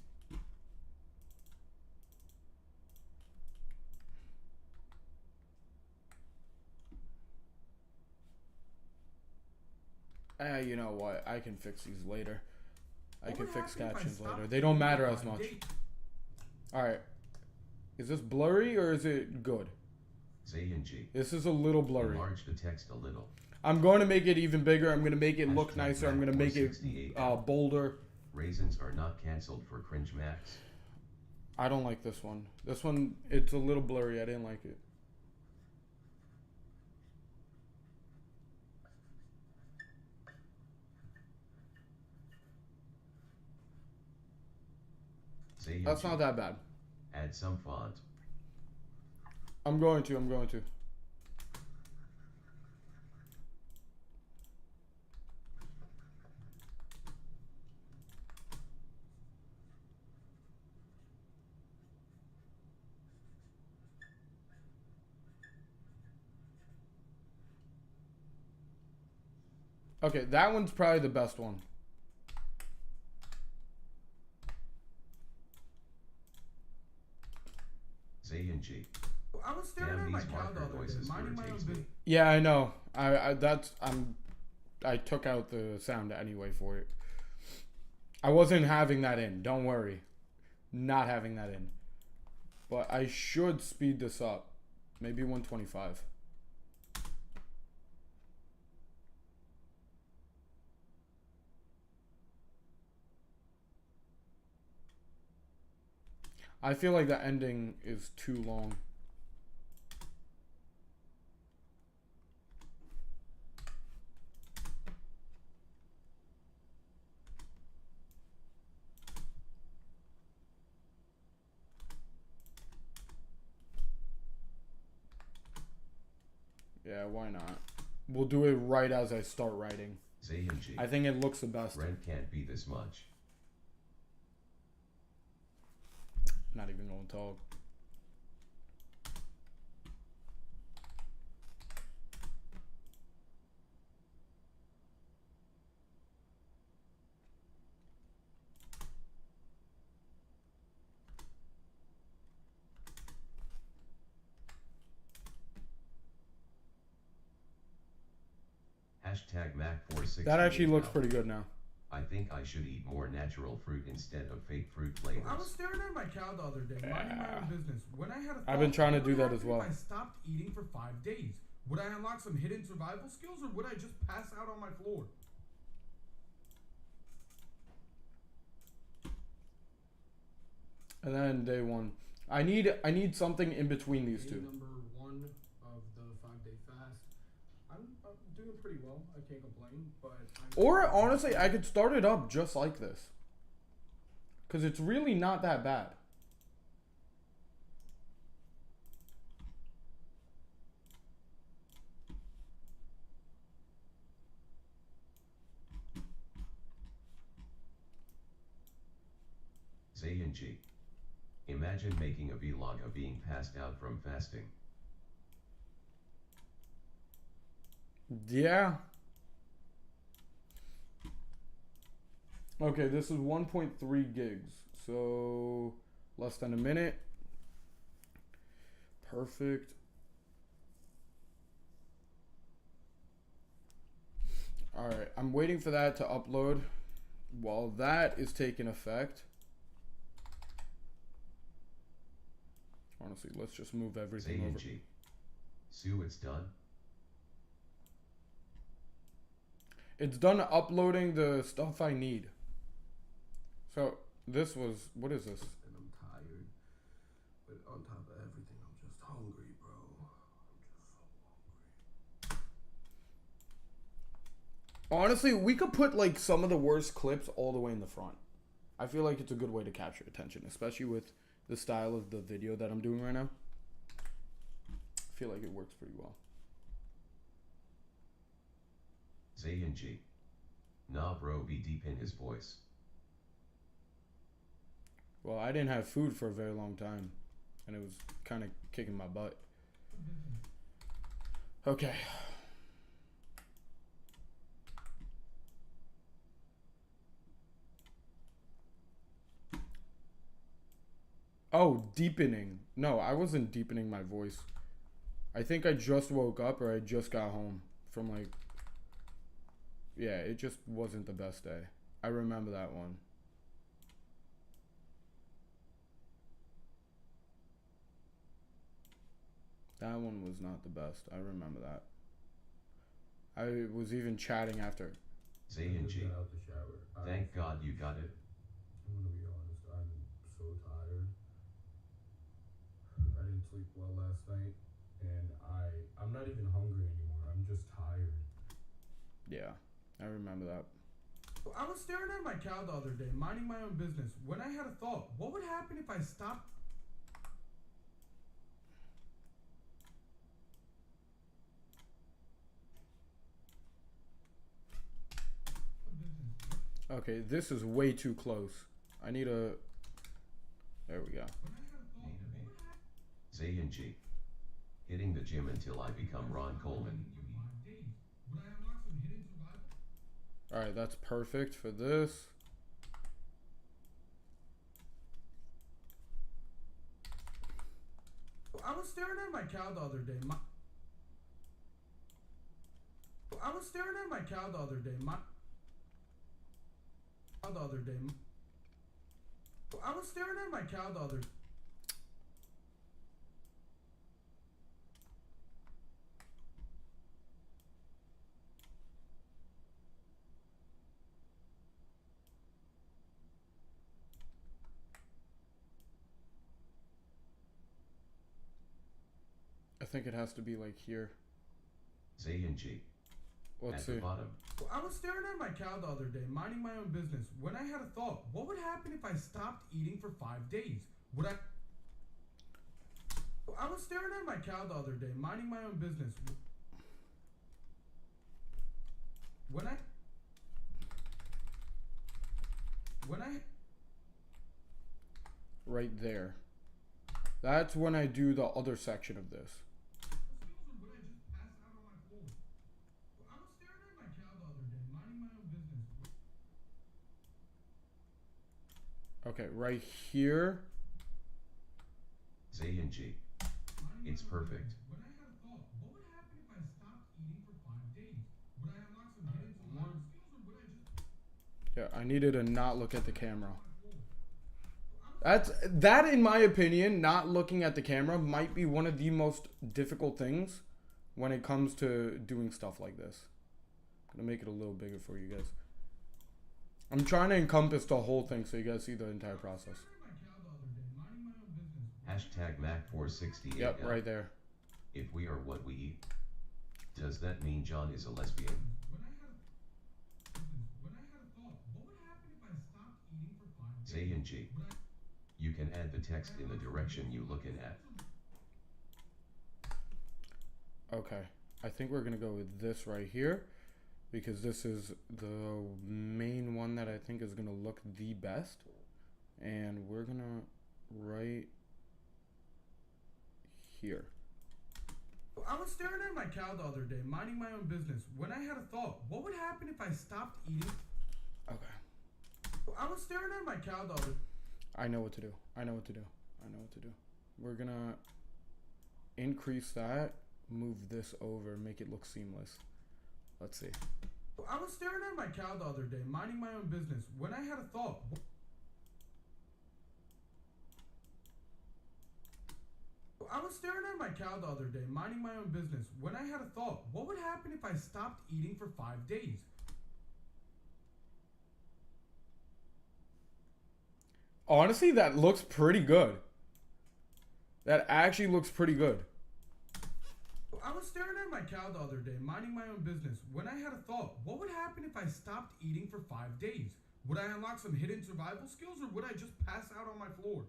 You know what? I can fix these later. I What can would fix happen if I captions stopped later. They don't eating for matter as 5 much. days? Alright. Is this blurry or is it good? Zayn G. This is a little blurry. Enlarge the text a little. I'm going to make it even bigger. I'm going to make it look Hashtag nicer. I'm going to make it 468. bolder. Raisins are not cancelled for cringe max. I don't like this one. This one, it's a little blurry. I didn't like it. Zayn That's G. not that bad. Add some font. I'm going to. Okay, that one's probably the best one. Zayn G. I was staring Damn, at my these cow the marker other day, voices minding my own irritates me. business. Yeah, I know. I took out the sound anyway for it. I wasn't having that in. Don't worry. Not having that in. But I should speed this up. Maybe 125. I feel like the ending is too long. Yeah, why not? We'll do it right as I start writing. Zayn G. I think it looks the best. Rent can't be this much. Not even going to talk. Hashtag Mac460. That actually is looks out. pretty good now. I think I should eat more natural fruit instead of fake fruit flavors. I was staring at my cow the other day, minding my own business, when I had a thought. I've been trying to what do would that as happen well. If I stopped eating for 5 days, would I unlock some hidden survival skills, or would I just pass out on my floor? And then day 1. I need something in between these Day two. number 1 of the 5-day fast. I'm doing pretty well. I can't complain, but Or honestly, I could start it up just like this. Cuz it's really not that bad. Zayn G. Imagine making a vlog of being passed out from fasting. Yeah. Okay, this is 1.3 gigs. So less than a minute. Perfect. Alright, I'm waiting for that to upload. While that is taking effect. Honestly, let's just move everything Zayn over. G. Sue, it's done. It's done uploading the stuff I need. So this was, what is this? and I'm tired. But on top of everything, I'm just hungry, bro. I'm just so hungry. Honestly, we could put like some of the worst clips all the way in the front. I feel like it's a good way to capture attention, especially with the style of the video that I'm doing right now. I feel like it works pretty well. Zayn G. Nah bro, be deep in his voice. Well, I didn't have food for a very long time, and it was kind of kicking my butt. Okay. Oh, deepening. No, I wasn't deepening my voice. I think I just woke up or I just got home from like... Yeah, it just wasn't the best day. I remember that one. That one was not the best. I remember that. I was even chatting after. Zayn G. Got out the shower. Thank God you got it. I'm gonna be honest, I'm so tired. I didn't sleep well last night, and I'm not even hungry anymore. I'm just tired. Yeah, I remember that. I was staring at my cow the other day, minding my own business, when I had a thought. What would happen if I stopped? Okay, this is way too close. I need a... There we go. Zayn G. Hitting the gym until I become Ron Coleman. Alright, that's perfect for this. I was staring at my cow the other day. I was staring at my cow the other day. I was staring at my cow the other. I think it has to be like here. Zayn G. Let's At see. the bottom. I was staring at my cow the other day, minding my own business, when I had a thought. What would happen if I stopped eating for 5 days? Would I... I was staring at my cow the other day, minding my own business. When I... Right there. That's when I do the other section of this. Okay, right here. Zayn G. It's perfect. Yeah, I needed to not look at the camera. That in my opinion, not looking at the camera might be one of the most difficult things when it comes to doing stuff like this. I'm gonna make it a little bigger for you guys. I'm trying to encompass the whole thing so you guys see the entire process. Hashtag Mac468. Yep, right there. If we are what we eat, does that mean John is a lesbian? Zayn G. You can add the text in the direction you looking at. Okay, I think we're gonna go with this right here because this is the main one that I think is gonna look the best, and we're gonna write here. I was staring at my cow the other day, minding my own business, when I had a thought. What would happen if I stopped eating? Okay. I was staring at my cow the other. I know what to do. I know what to do. I know what to do. We're gonna increase that, move this over, make it look seamless. Let's see. I was staring at my cow the other day, minding my own business, when I had a thought. I was staring at my cow the other day, minding my own business, when I had a thought. What would happen if I stopped eating for 5 days? Honestly, that looks pretty good. That actually looks pretty good. I was staring at my cow the other day, minding my own business, when I had a thought. What would happen if I stopped eating for 5 days? Would I unlock some hidden survival skills, or would I just pass out on my floor?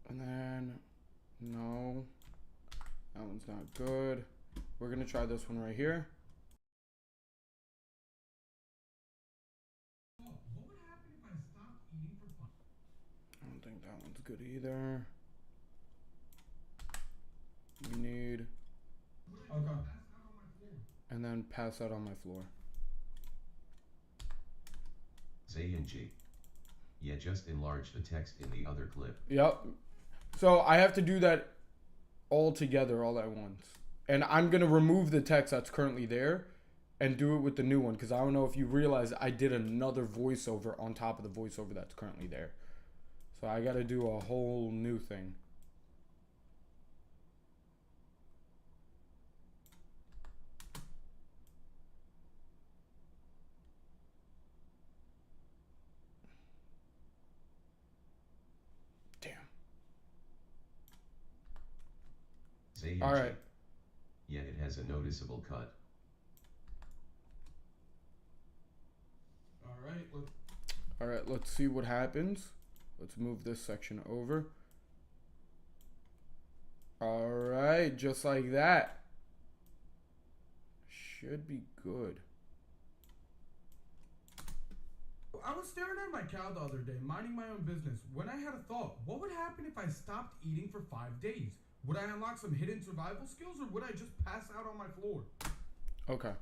And then, no, that one's not good. We're gonna try this one right here. What would happen if I stopped eating for 5? I don't think that one's good either. We need, Okay. and then pass out on my floor. Zayn G. Yeah, just enlarge the text in the other clip. Yep. So I have to do that all together, all at once. And I'm going to remove the text that's currently there and do it with the new one. Because I don't know if you realize I did another voiceover on top of the voiceover that's currently there. So I got to do a whole new thing. Zayn All G. right. Yeah, it has a noticeable cut. All right, let's see what happens. Let's move this section over. All right, just like that. Should be good. I was staring at my cow the other day, minding my own business, when I had a thought. What would happen if I stopped eating for 5 days? Would I unlock some hidden survival skills, or would I just pass out on my floor? Okay.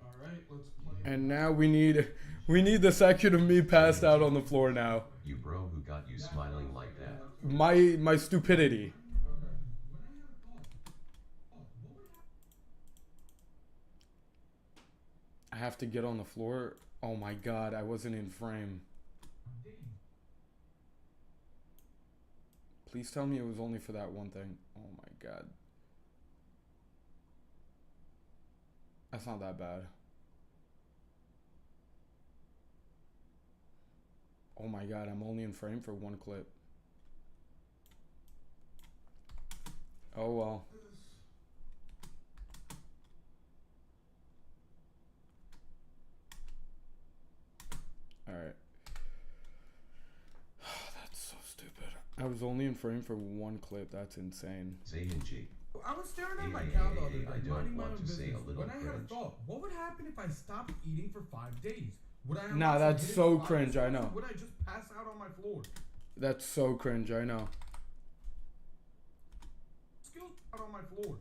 Alright, let's play. And now we need the section of me passed out on the floor now. You bro, who got you smiling like that? My stupidity. I have to get on the floor. Oh my god, I wasn't in frame. Please tell me it was only for that one thing. Oh my god. That's not that bad. Oh my god, I'm only in frame for one clip. Oh well. Alright. That's so stupid. I was only in frame for one clip. That's insane. Zayn G. I was staring at Hey, my hey, cow hey, the other hey, day, I don't minding my want own to say business, a little when I had a cringe. thought. What would happen if I stopped eating for 5 days? Would I unlock Nah, some that's hidden so survival cringe, I skills, know. or would I just pass out on my floor? That's so cringe, I know. Skills out on my floor.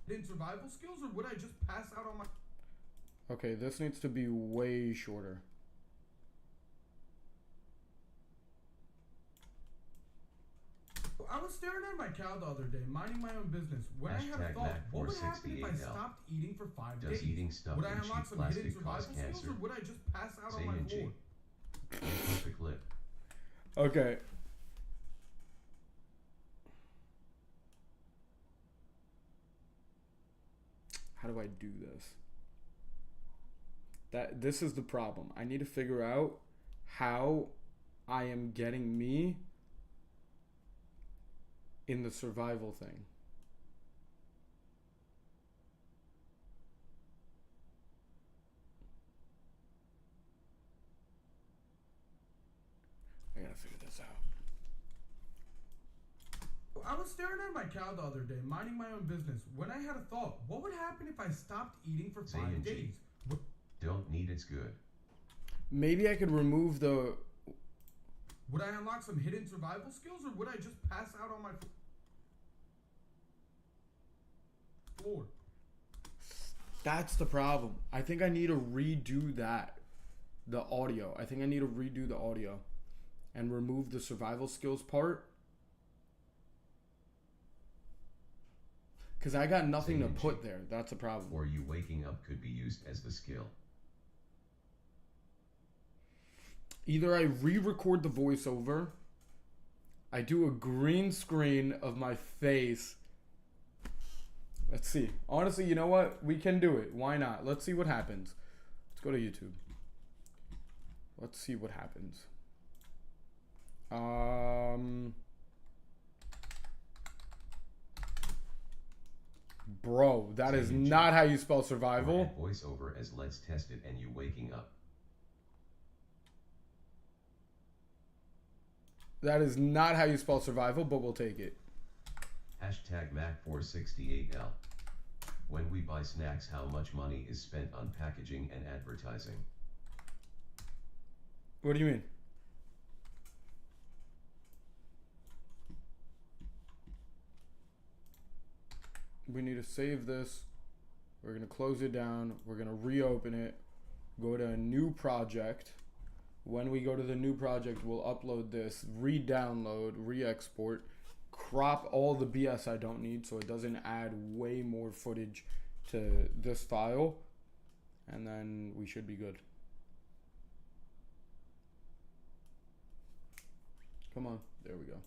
Hidden survival skills, or would I just pass out on my... Okay, this needs to be way shorter. I was staring at my cow the other day, minding my own business, when I had a Hashtag thought, what would happen if I 468L. stopped eating for 5 Does days? eating stuff Would I and unlock cheap some hidden plastic survival cause skills, cancer? or would I just pass out on my Zayn G. floor? Perfect lip. Okay. How do I do this? This is the problem. I need to figure out how I am getting me in the survival thing. I gotta figure this out. I was staring at my cow the other day, minding my own business, when I had a thought, what would happen if I stopped eating for 5 Zayn G. days? Don't need it's good. Maybe I could remove the... Would I unlock some hidden survival skills, or would I just pass out on my floor? That's the problem. I think I need to redo that. The audio. I think I need to redo the audio and remove the survival skills part. Because I got nothing to Zayn G. put there. That's a problem. Or you waking up could be used as the skill. Either I re-record the voiceover, I do a green screen of my face. Let's see. Honestly, you know what? We can do it. Why not? Let's see what happens. Let's go to YouTube. Let's see what happens. Bro, that is not how you spell Or survival. add voiceover as let's test it and you waking up. That is not how you spell survival, but we'll take it. Hashtag Mac468L. When we buy snacks, how much money is spent on packaging and advertising? What do you mean? We need to save this. We're going to close it down. We're going to reopen it. Go to a new project. When we go to the new project, we'll upload this, re-download, re-export, crop all the BS I don't need so it doesn't add way more footage to this file, and then we should be good. Come on, there we go.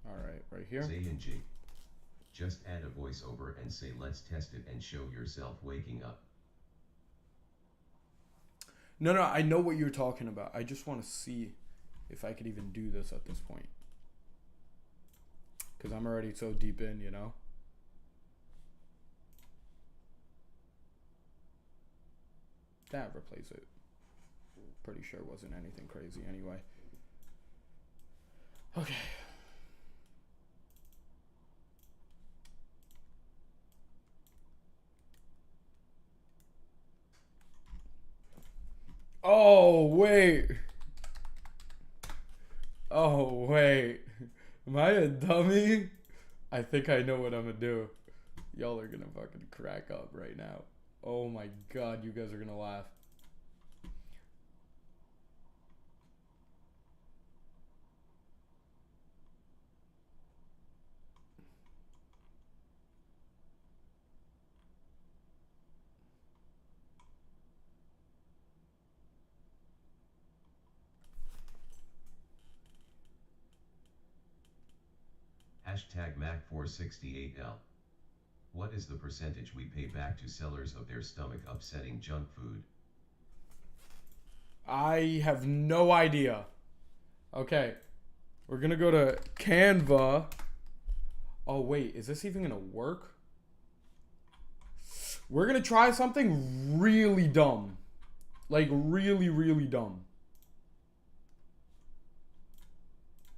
Alright, right here. Zayn G. Just add a voiceover and say let's test it and show yourself waking up. No, I know what you're talking about. I just want to see if I could even do this at this point. Because I'm already so deep in, you know? That replace it. Pretty sure wasn't anything crazy anyway. Okay. Oh, wait. Oh, wait. Am I a dummy? I think I know what I'm gonna do. Y'all are gonna fucking crack up right now. Oh my god, you guys are gonna laugh. Hashtag Mac468L. What is the percentage we pay back to sellers of their stomach upsetting junk food? I have no idea. Okay. We're gonna go to Canva. Oh wait, is this even gonna work? We're gonna try something really dumb. Like really, really dumb.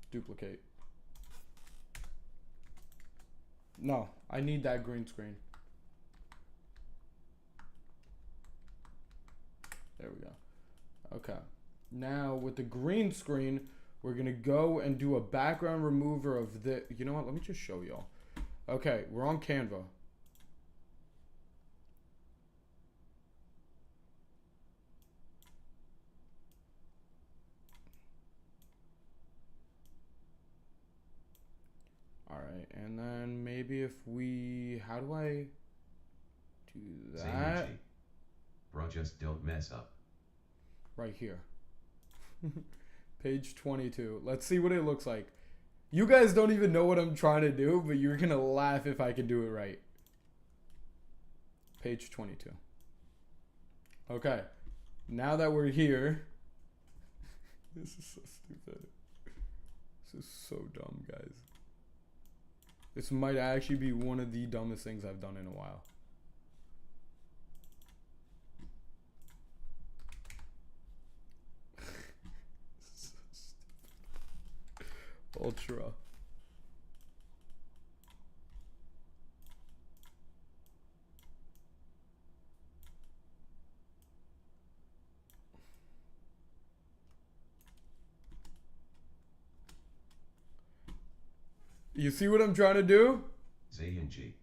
Duplicate. No, I need that green screen. There we go. Okay. Now with the green screen, we're gonna go and do a background remover of the. You know what? Let me just show y'all. Okay, we're on Canva. Alright, and then maybe if we... How do I do that? Zayanji. Bruh, just don't mess up. Right here. Page 22. Let's see what it looks like. You guys don't even know what I'm trying to do, but you're gonna laugh if I can do it right. Page 22. Okay. Now that we're here. This is so stupid. This is so dumb, guys. This might actually be one of the dumbest things I've done in a while. So stupid. Ultra. You see what I'm trying to do? Zayanji.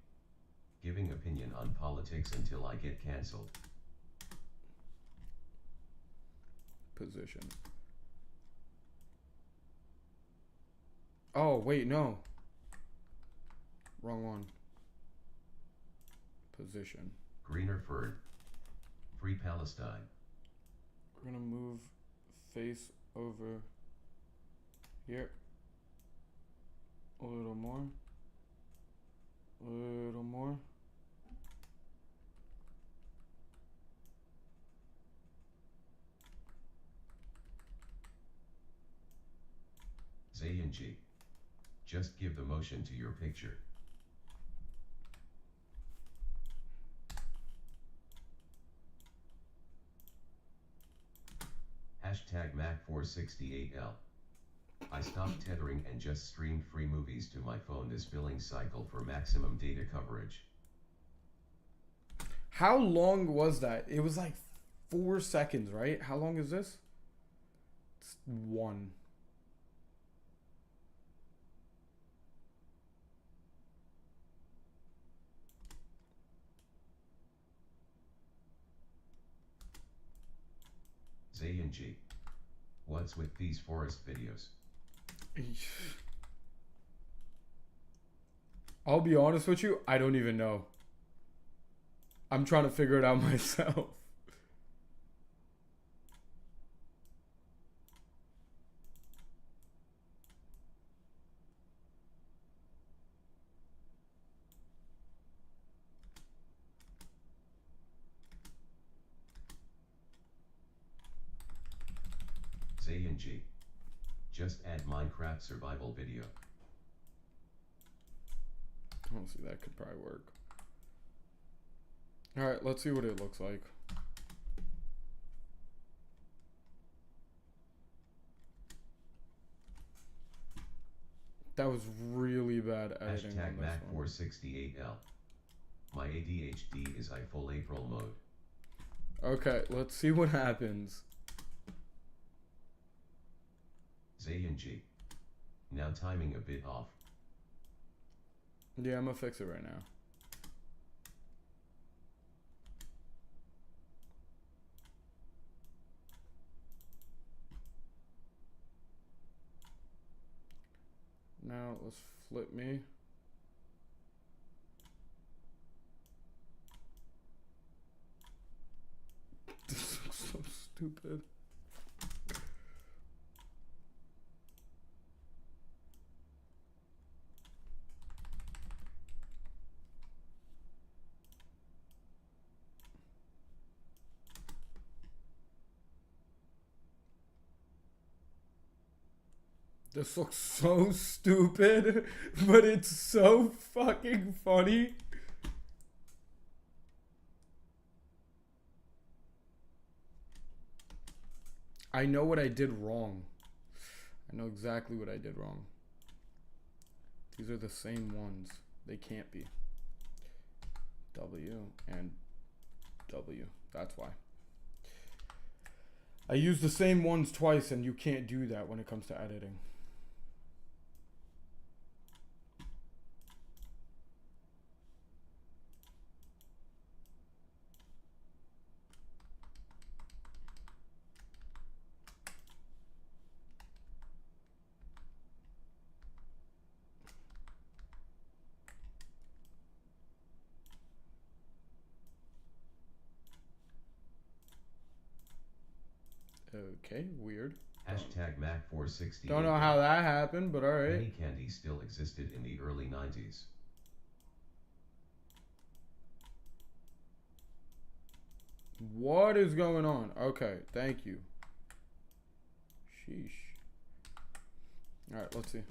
Giving opinion on politics until I get cancelled. Position. Oh, wait, no. Wrong one. Position. Greener Ferd. Free Palestine. We're gonna move face over here. A little more. A little more. Zayanji. Just give the motion to your picture. Hashtag Mac468L. I stopped tethering and just streamed free movies to my phone this billing cycle for maximum data coverage. How long was that? It was like 4 seconds, right? How long is this? It's 1. Zayanji. What's with these forest videos? I'll be honest with you, I don't even know. I'm trying to figure it out myself. Zayanji. Just add Minecraft survival video. Honestly, that could probably work. Alright, let's see what it looks like. That was really bad editing Hashtag on this one. Mac468L. My ADHD is I full April mode. Okay, let's see what happens. Zayanji. Now timing a bit off. Yeah, I'm gonna fix it right now. Now let's flip me. This looks so stupid. This looks so stupid, but it's so fucking funny. I know what I did wrong. I know exactly what I did wrong. These are the same ones. They can't be. W and W. That's why. I use the same ones twice, and you can't do that when it comes to editing. Okay, weird. Hashtag Mac468. Don't know how that happened, but alright. Penny candy still existed in the early 90s. What is going on? Okay, thank you. Sheesh. Alright, let's see.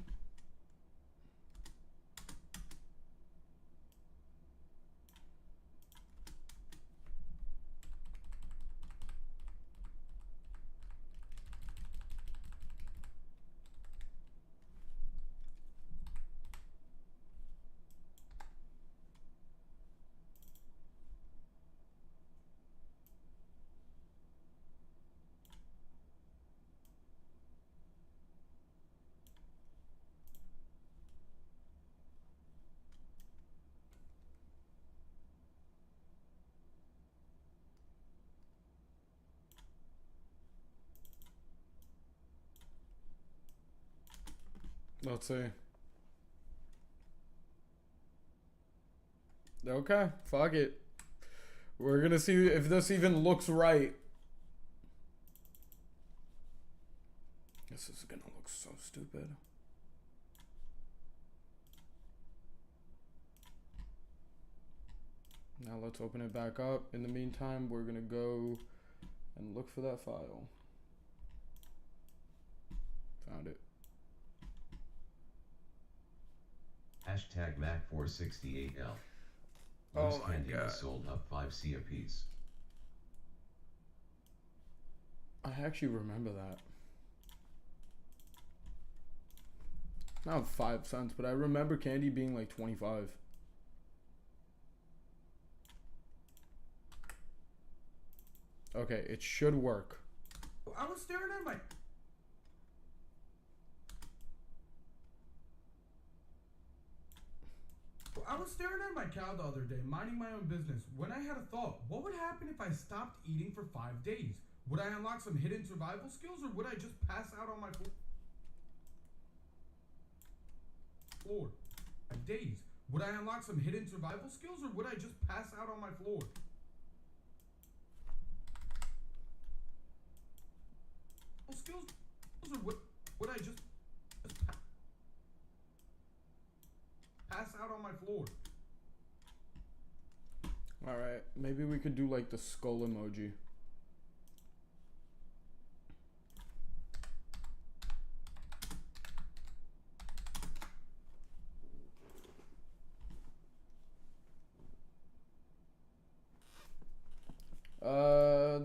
Let's see. Okay, fuck it. We're gonna see if this even looks right. This is gonna look so stupid. Now let's open it back up. In the meantime, we're gonna go and look for that file. Found it. Hashtag Mac468L. Oh Loose my candy God. was sold up 5C a piece. I actually remember that. Not 5 cents, but I remember candy being like 25. Okay, it should work. I was staring at my. I was staring at my cow the other day, minding my own business, when I had a thought. What would happen if I stopped eating for 5 days? Would I unlock some hidden survival skills, or would I just pass out on my floor? 5 days. Would I unlock some hidden survival skills, or would I just pass out on my floor? Skills, or would I just pass out on my floor? Alright, maybe we could do like the skull emoji.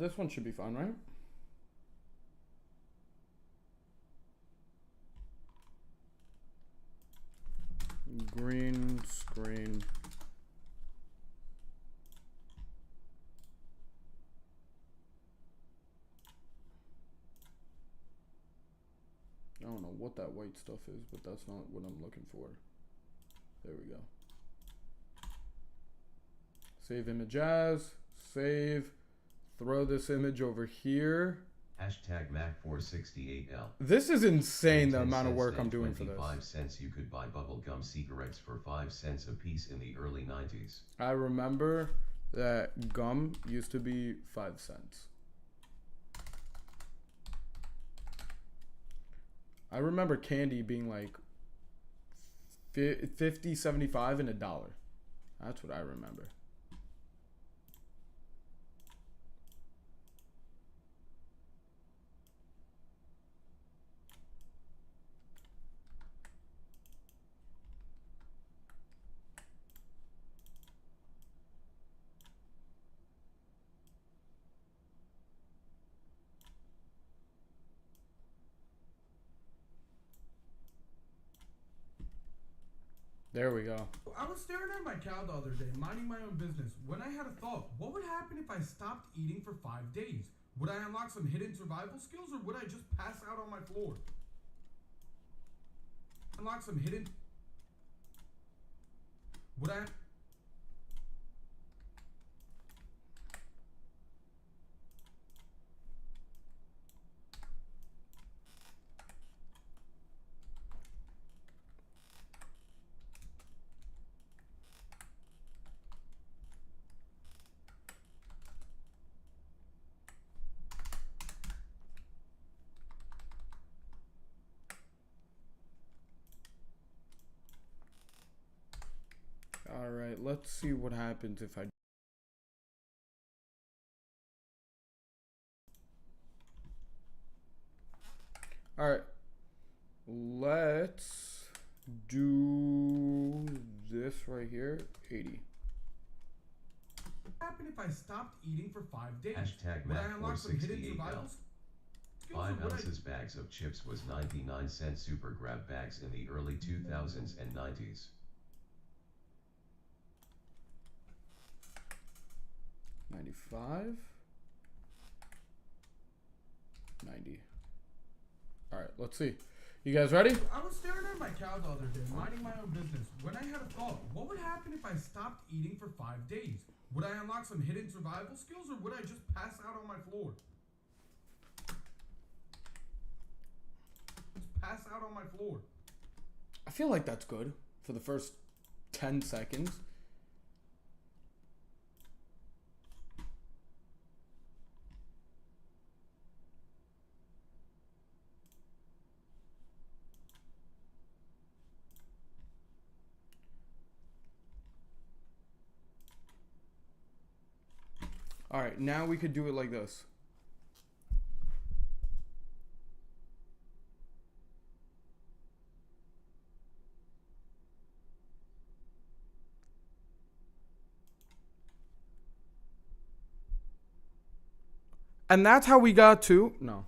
This one should be fine, right? Green screen. I don't know what that white stuff is, but that's not what I'm looking for. There we go. Save image as. Save. Throw this image over here. Hashtag Mac468L. This is insane, the 10 amount of cents work I'm and doing for this. 25 cents you could buy bubblegum cigarettes for 5 cents a piece in the early 90s. I remember that gum used to be 5 cents. I remember candy being like 50, 75, and $1. That's what I remember. There we go. I was staring at my cow the other day, minding my own business, when I had a thought. What would happen if I stopped eating for 5 days? Would I unlock some hidden survival skills, or would I just pass out on my floor? Unlock some hidden. Would I? let's see what happens if I. All right, let's do this right here. 80. What would happen if I stopped eating for 5 days? Hashtag Would I unlock some hidden 468L. survival skills? 5 Or would I- ounces bags of chips was 99-cent super grab bags in the early 2000s and 90s. 95. 90. All right, let's see. You guys ready? I was staring at my cow the other day, minding my own business, when I had a thought. What would happen if I stopped eating for 5 days? Would I unlock some hidden survival skills, or would I just pass out on my floor? Just pass out on my floor. I feel like that's good for the first 10 seconds. All right, now we could do it like this. And that's how we got to, no.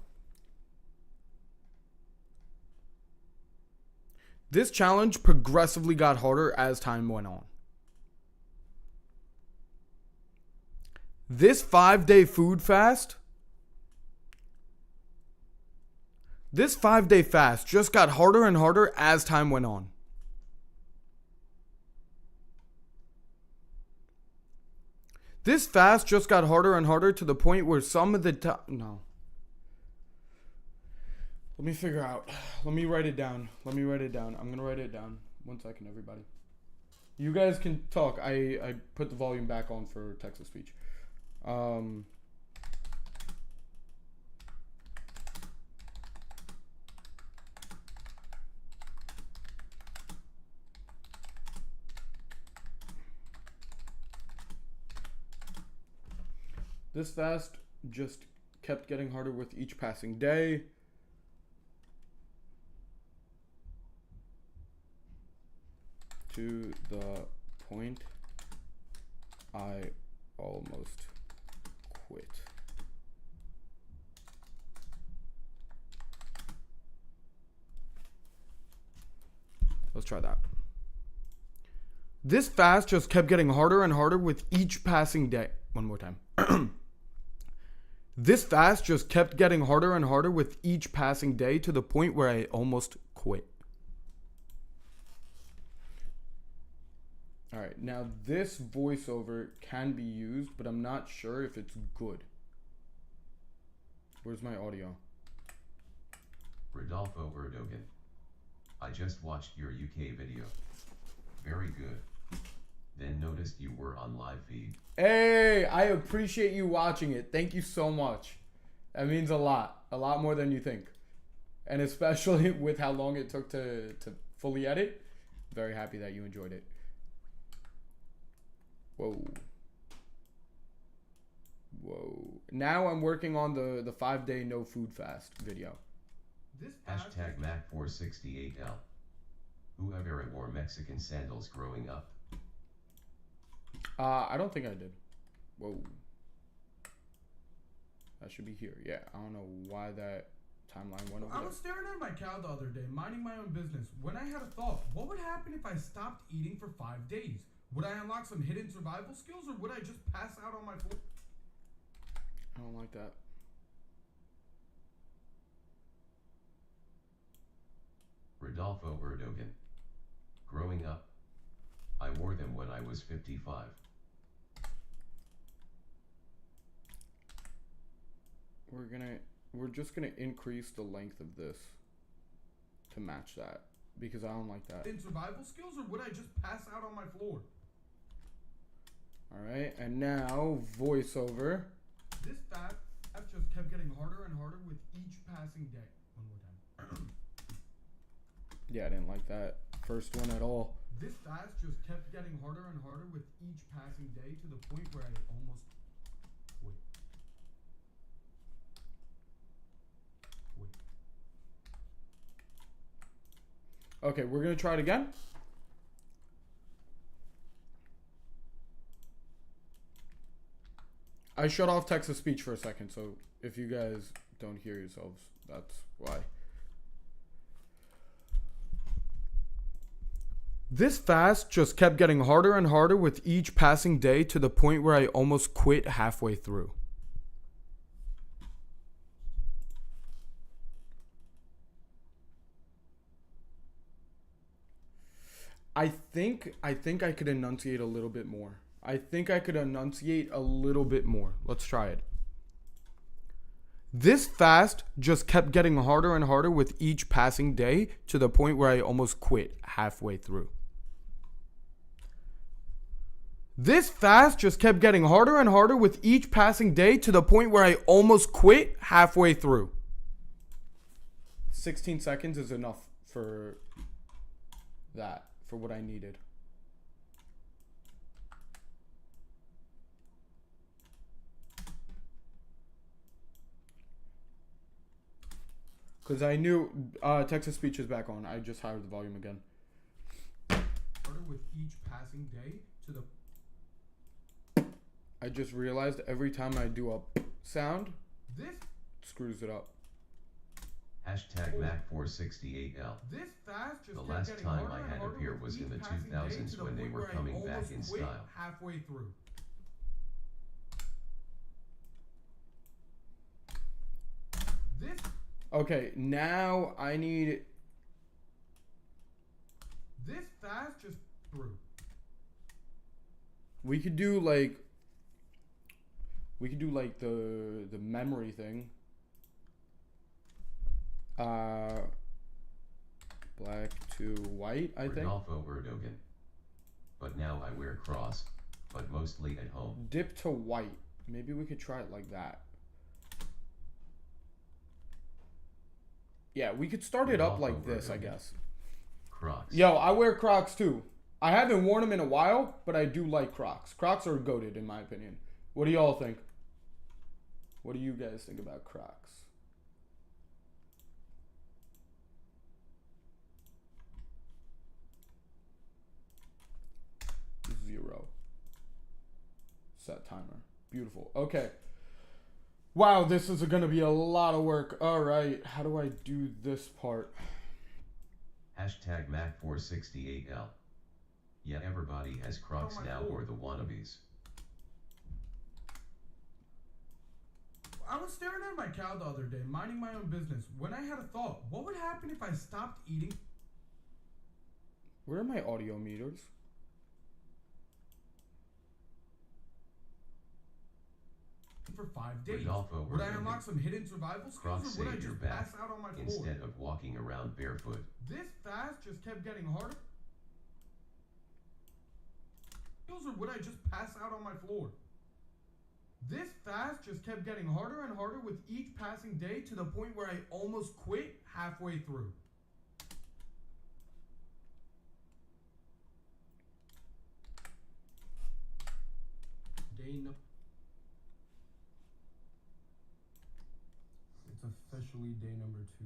This challenge progressively got harder as time went on. This 5-day food fast, this 5-day fast just got harder and harder as time went on. This fast just got harder and harder to the point where some of the no. Let me figure out. Let me write it down. I'm going to write it down. 1 second, everybody. You guys can talk. I put the volume back on for text-to-speech. This fast just kept getting harder with each passing day. To the point I almost quit. Let's try that. This fast just kept getting harder and harder with each passing day. One more time. This fast just kept getting harder and harder with each passing day to the point where I almost quit. All right, now this voiceover can be used, but I'm not sure if it's good. Where's my audio? Rodolfo Erdogan. I just watched your UK video. Very good. Then noticed you were on live feed. Hey, I appreciate you watching it. Thank you so much. That means a lot more than you think. And especially with how long it took to fully edit. Very happy that you enjoyed it. Whoa. Now I'm working on the 5-day no food fast video. This Hashtag Mac468L. Whoever wore Mexican sandals growing up. I don't think I did. Whoa. That should be here. Yeah, I don't know why that timeline went over I there. was staring at my cow the other day, minding my own business, when I had a thought. What would happen if I stopped eating for 5 days? Would I unlock some hidden survival skills, or would I just pass out on my floor? I don't like that. Rodolfo Erdogan. Growing up, I wore them when I was 55. We're just gonna increase the length of this to match that because I don't like that. Hidden survival skills, or would I just pass out on my floor? All right, and now voiceover. This fast just kept getting harder and harder with each passing day. One more time. Yeah, I didn't like that first one at all. This fast just kept getting harder and harder with each passing day to the point where I almost quit. Okay, we're gonna try it again. I shut off text-to-speech for a second, so if you guys don't hear yourselves, that's why. This fast just kept getting harder and harder with each passing day to the point where I almost quit halfway through. I think I could enunciate a little bit more. I think I could enunciate a little bit more. Let's try it. This fast just kept getting harder and harder with each passing day to the point where I almost quit halfway through. This fast just kept getting harder and harder with each passing day to the point where I almost quit halfway through. 16 seconds is enough for that, for what I needed. Because I knew text-to-speech is back on. I just hired the volume again. Harder with each passing day to the. I just realized every time I do a sound, This screws it up. Hashtag Mac468L. This fast just The kept last getting time harder I and had harder a beer with was in each the passing day 2000s to the when they point were where I coming back almost in quit style. halfway through. This Okay, now I need. this fast just through. We could do like. We could do like the memory thing. Black to white, I think. Rodolfo Erdogan. But now I wear cross, but mostly at home. Dip to white. Maybe we could try it like that. Yeah, we could start it up like this, I guess. Crocs. Yo, I wear Crocs too. I haven't worn them in a while, but I do like Crocs. Crocs are goated in my opinion. What do y'all think? What do you guys think about Crocs? Zero. Set timer. Beautiful. Okay. Wow, this is going to be a lot of work. All right. How do I do this part? Hashtag Mac468L. Yeah, everybody has Crocs Oh my now, God. or the wannabes. I was staring at my cow the other day, minding my own business, when I had a thought. What would happen if I stopped eating Where are my audio meters? for 5 days? Rodolfo Would I Erdogan. unlock some hidden survival skills, Crocs or would I save your just back pass out on my floor? instead of walking around barefoot. This fast just kept getting harder. Or would I just pass out on my floor? This fast just kept getting harder and harder with each passing day to the point where I almost quit halfway through. It's officially day number 2.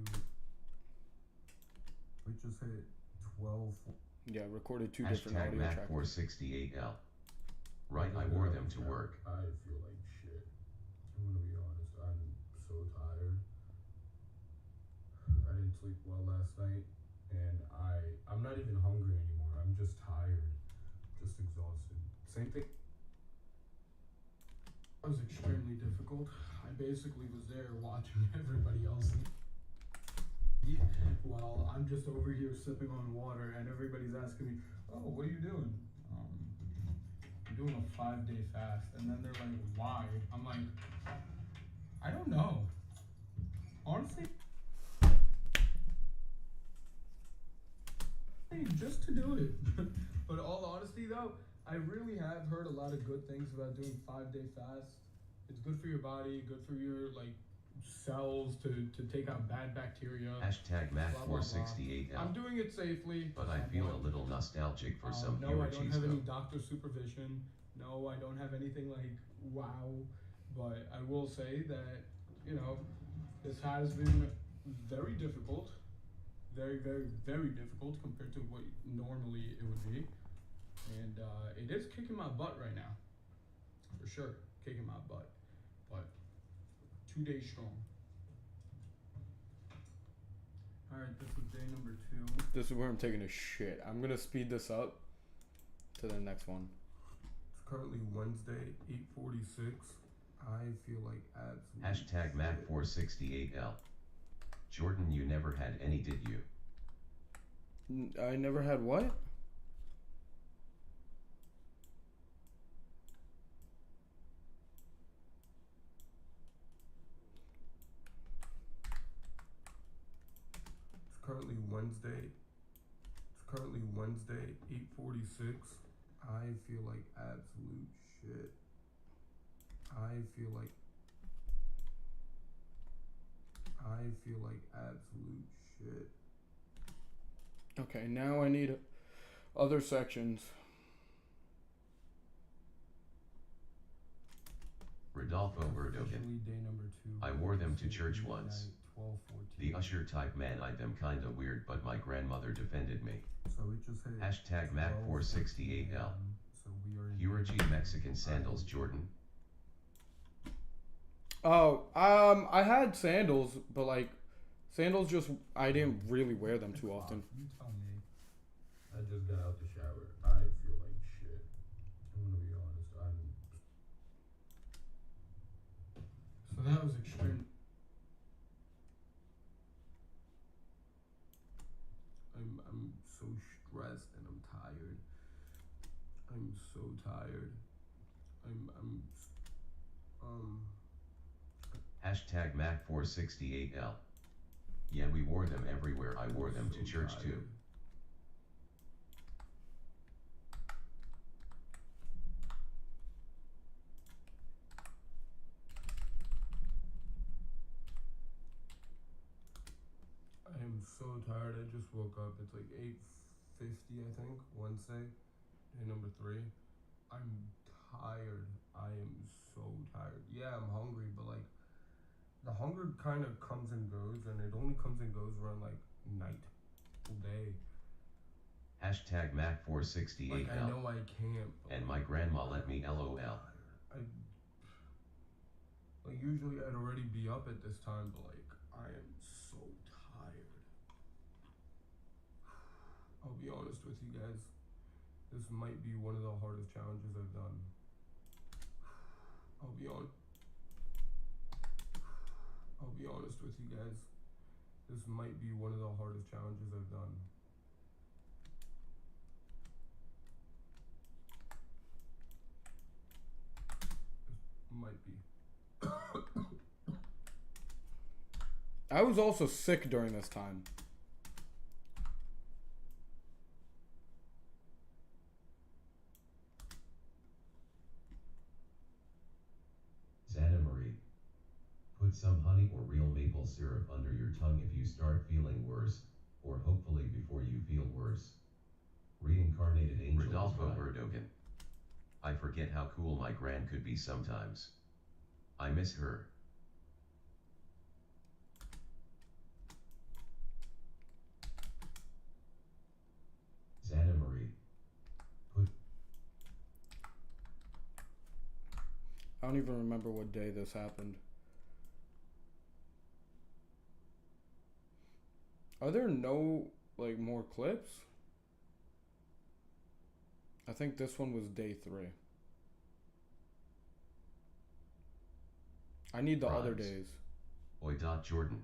We just hit 12. Yeah, recorded 2 different Hashtag audio tracks. Mac468L. Right, I wore them to work. I feel like shit. I'm gonna be honest. I'm so tired. I didn't sleep well last night, and I'm not even hungry anymore. I'm just tired, just exhausted. Same thing. It was extremely difficult. I basically was there watching everybody else eat while I'm just over here sipping on water, and everybody's asking me, "Oh, what are you doing?" I'm doing a 5-day fast, and then they're like, "Why?" I'm like, "I don't know. Honestly, just to do it." But all honesty though, I really have heard a lot of good things about doing 5-day fast. It's good for your body, good for your like cells to take out bad bacteria. Hashtag Blah, blah, blah. Mac468L. I'm doing it safely. But I feel a somewhat. little nostalgic for some No, fewer I don't cheese have any though. doctor supervision. No, I don't have anything like wow. But I will say that, you know, this has been very difficult. Very, very, very difficult compared to what normally it would be. And it is kicking my butt right now. For sure. Kicking my butt. But 2 days strong. Alright, this is day number 2. This is where I'm taking a shit. I'm gonna speed this up to the next one. It's currently Wednesday, 8:46. I feel like absolute Hashtag shit. Mac468L. Jordan, you never had any, did you? I never had what? It's currently Wednesday. 8:46. I feel like absolute shit. I feel like absolute shit. Okay, now I need other sections. Rodolfo Verdogen. Officially day number 2. I wore them to church Midnight, once. 12:14. The usher type man eyed them kinda weird, but my grandmother defended me. So it just hit Hashtag Mac468L. So we are in Hurachi Mexican sandals, Jordan. Oh, I had sandals, but like sandals just I didn't really wear them too often. You tell me. I just got out the shower. I feel like shit. I'm gonna be honest. So that was extreme. I'm so stressed and I'm tired. I'm so tired. Hashtag Mac468L. Yeah, we wore them everywhere. I wore them to church too. I am so tired. I just woke up. It's like 8:50, I think. Wednesday, day number 3. I'm tired. I am so tired. Yeah, I'm hungry, but like the hunger kind of comes and goes, and it only comes and goes around like night, all day. Hashtag Mac468L. Like I know I can't. But And my grandma let me LOL. I like usually I'd already be up at this time, but like I am so tired. I'll be honest with you guys. This might be one of the hardest challenges I've done. I'll be honest with you guys. This might be one of the hardest challenges I've done. This might be. I was also sick during this time. Santa Marie. Put some honey or real maple syrup under your tongue if you start feeling worse, or hopefully before you feel worse. Reincarnated angel. Rodolfo Verdogen. I forget how cool my gran could be sometimes. I miss her. Santa Marie. Put I don't even remember what day this happened. Are there no like more clips? I think this one was day 3. I need the other Rhymes. days. Oi. Jordan.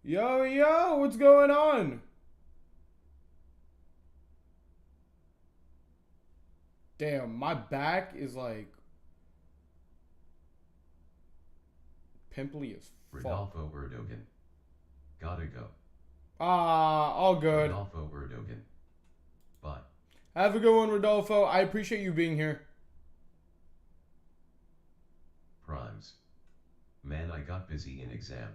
Yo, what's going on? Damn, my back is like pimply as fuck. Rodolfo Verdogen. Gotta go. All good. Rodolfo Verdogen. Bye. Have a good one, Rodolfo. I appreciate you being here. Primes. Man, I got busy in exam.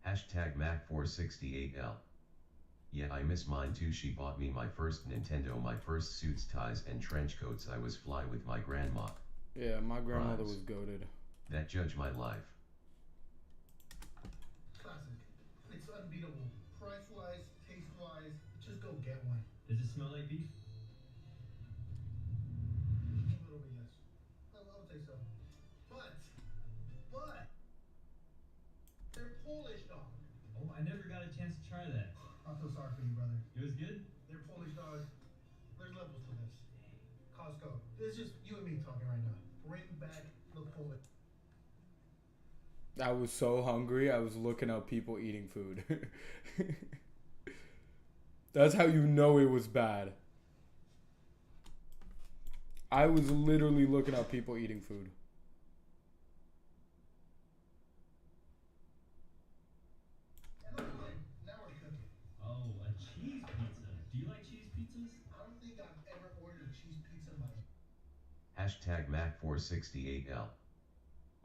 Hashtag Mac468L. Yeah, I miss mine too. She bought me my first Nintendo, my first suits, ties, and trench coats. I was fly with my grandma. Yeah, my grandmother Rhymes. was goated. That judge my life. Classic. It's unbeatable. Price-wise, taste-wise, just go get one. Does it smell like beef? A little bit, yes. I would say so. But, they're Polish dog. Oh, I never got a chance to try that. I feel sorry for you, brother. It was good? They're Polish dog. There's levels to this. Costco. This is just you and me talking right now. Bring back the Polish. I was so hungry, I was looking up people eating food. That's how you know it was bad. I was literally looking up people eating food. And I'm like, now we're cooking. Oh, a cheese pizza. Do you like cheese pizzas? I don't think I've ever ordered a cheese pizza in my life. Hashtag Mac468L.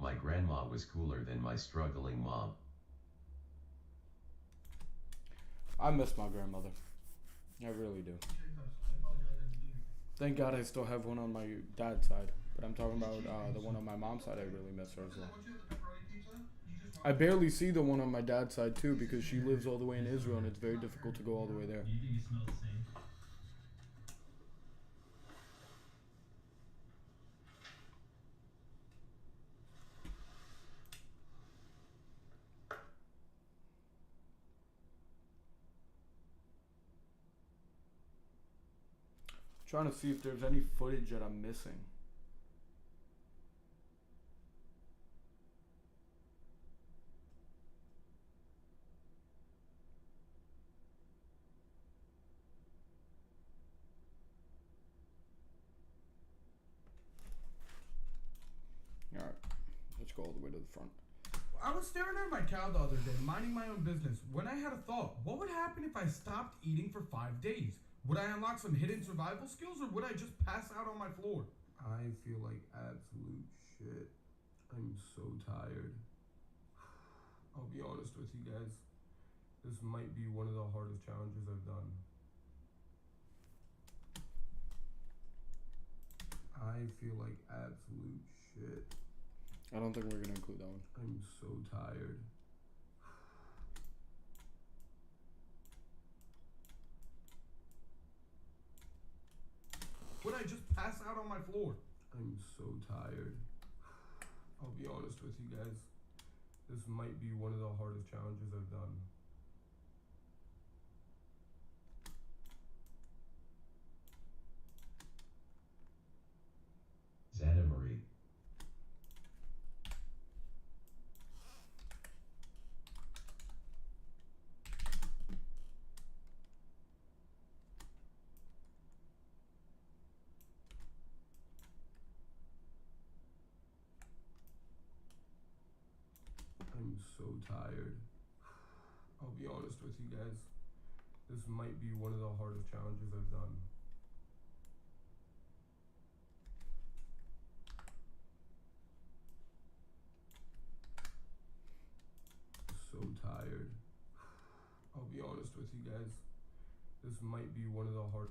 My grandma was cooler than my struggling mom. I miss my grandmother. I really do. I apologize, I didn't do it. Thank God I still have one on my dad's side. But I'm talking about the one on my mom's side. I really miss her as well. What you have, the pepperoni pizza? You just I barely see the one on my dad's side too because she lives all the way in Israel and it's very difficult to go all the way there. Do you think it smells the same? Trying to see if there's any footage that I'm missing. Alright, let's go all the way to the front. I was staring at my cow the other day, minding my own business, when I had a thought. What would happen if I stopped eating for 5 days? Would I unlock some hidden survival skills, or would I just pass out on my floor? I feel like absolute shit. I'm so tired. I'll be honest with you guys. This might be one of the hardest challenges I've done. I feel like absolute shit. I don't think we're gonna include that one. I'm so tired. Would I just pass out on my floor? I'm so tired. I'll be honest with you guys. This might be one of the hardest challenges I've done. Xana Marie. I'm so tired. I'll be honest with you guys. This might be one of the hardest challenges I've done. So tired. I'll be honest with you guys. This might be one of the hard.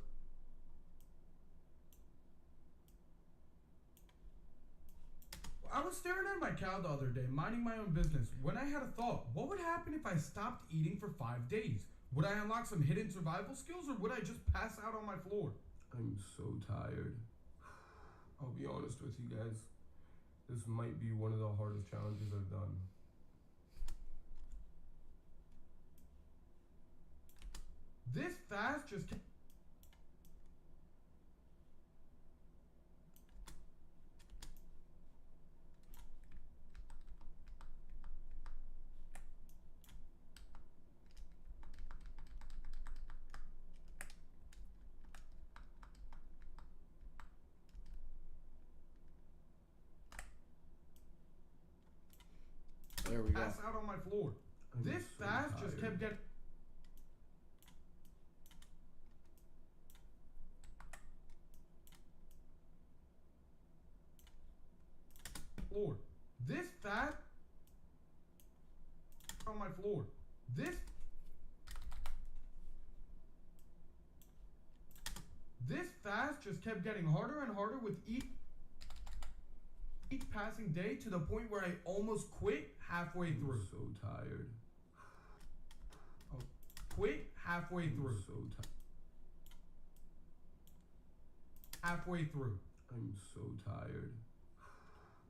I was staring at my cow the other day, minding my own business, when I had a thought. What would happen if I stopped eating for 5 days? Would I unlock some hidden survival skills, or would I just pass out on my floor? I'm so tired. I'll be honest with you guys. This might be one of the hardest challenges I've done. This fast just kept. There we go. Pass out on my floor. I'm This so fast just tired. kept getting. floor. This fast on my floor. This fast just kept getting harder and harder with each passing day to the point where I almost quit halfway through. So tired. Quit halfway through. So tired. Halfway through. I'm so tired.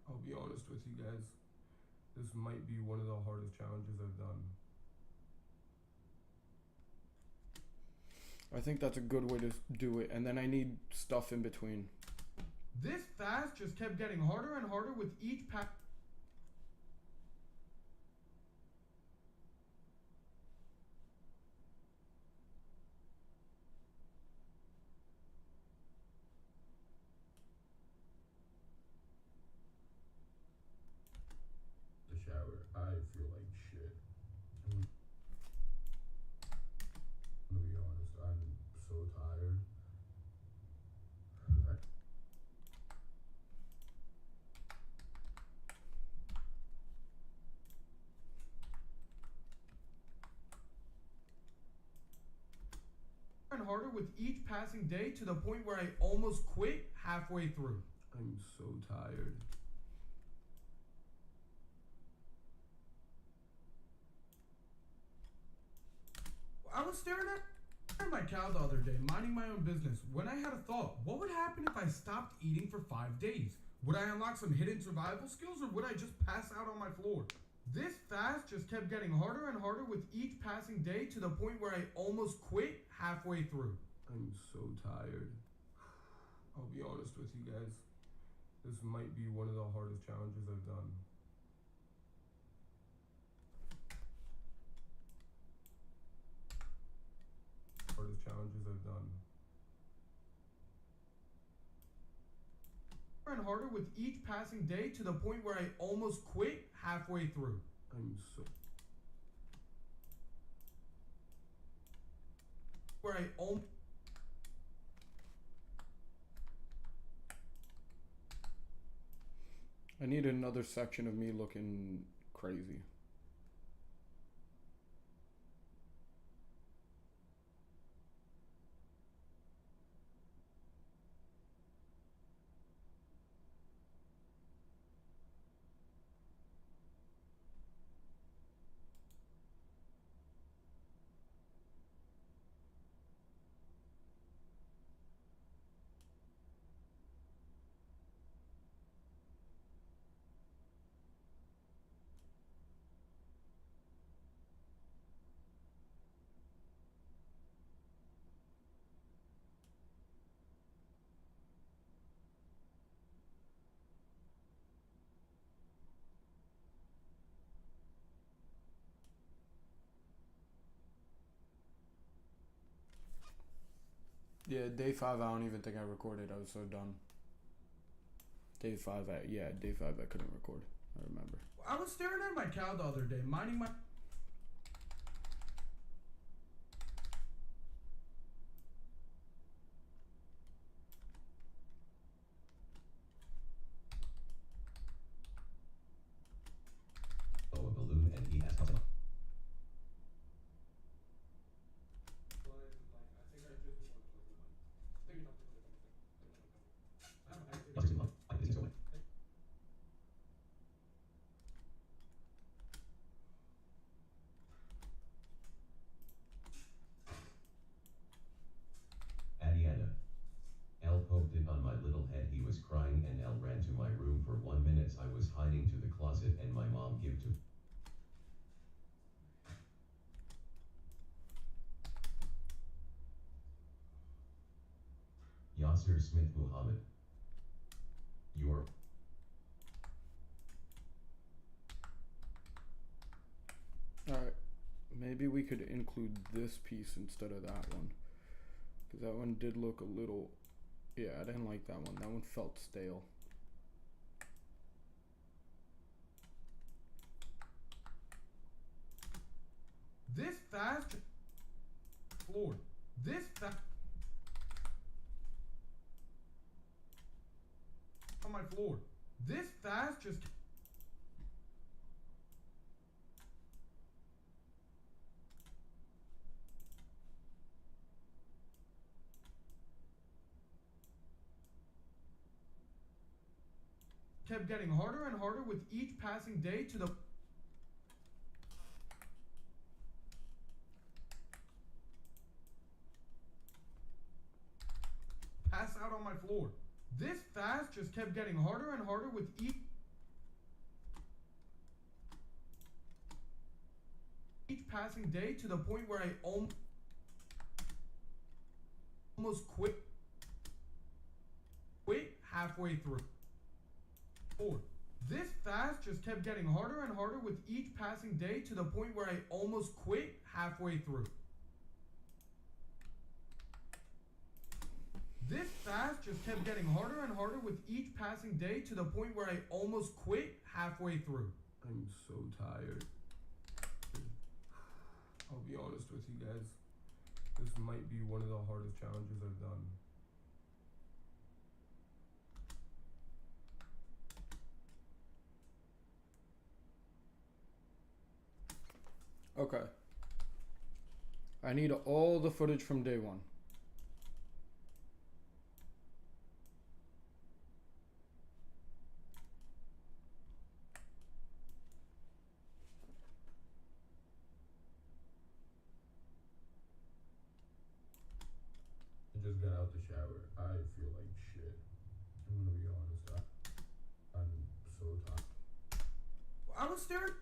I'll be honest with you guys. This might be one of the hardest challenges I've done. I think that's a good way to do it, and then I need stuff in between. This fast just kept getting harder and harder with each pass. The shower. I feel like shit. I'm gonna be honest, I'm so tired. And harder with each passing day to the point where I almost quit halfway through. I'm so tired. I was staring at my cow the other day, minding my own business, when I had a thought. What would happen if I stopped eating for 5 days? Would I unlock some hidden survival skills, or would I just pass out on my floor? This fast just kept getting harder and harder with each passing day to the point where I almost quit halfway through. I'm so tired. I'll be honest with you guys. This might be one of the hardest challenges I've done. Hardest challenges I've done. And harder with each passing day to the point where I almost quit halfway through. I'm so Where I almost I need another section of me looking crazy. Yeah, day 5 I don't even think I recorded. I was so done. Day 5 day 5 I couldn't record. I remember. I was staring at my cow the other day, minding my A balloon and he has custom. Adiana. Elle poked it on my little head. He was crying and Elle ran to my room for 1 minute. I was hiding to the closet and my mom gave to Yasser Smith Muhammad. Your Alright, maybe we could include this piece instead of that one. Because that one did look a little... Yeah, I didn't like that one. That one felt stale. This fast floor. This fast on my floor. This fast just kept getting harder and harder with each passing day to the pass out on my floor. This fast just kept getting harder and harder with each passing day to the point where I almost quit halfway through. This fast just kept getting harder and harder with each passing day to the point where I almost quit halfway through. This fast just kept getting harder and harder with each passing day to the point where I almost quit halfway through. I'm so tired. I'll be honest with you guys. This might be one of the hardest challenges I've done. Okay. I need all the footage from day one. I just got out the shower. I feel like shit. I'm gonna be honest. I'm so tired. I was staring.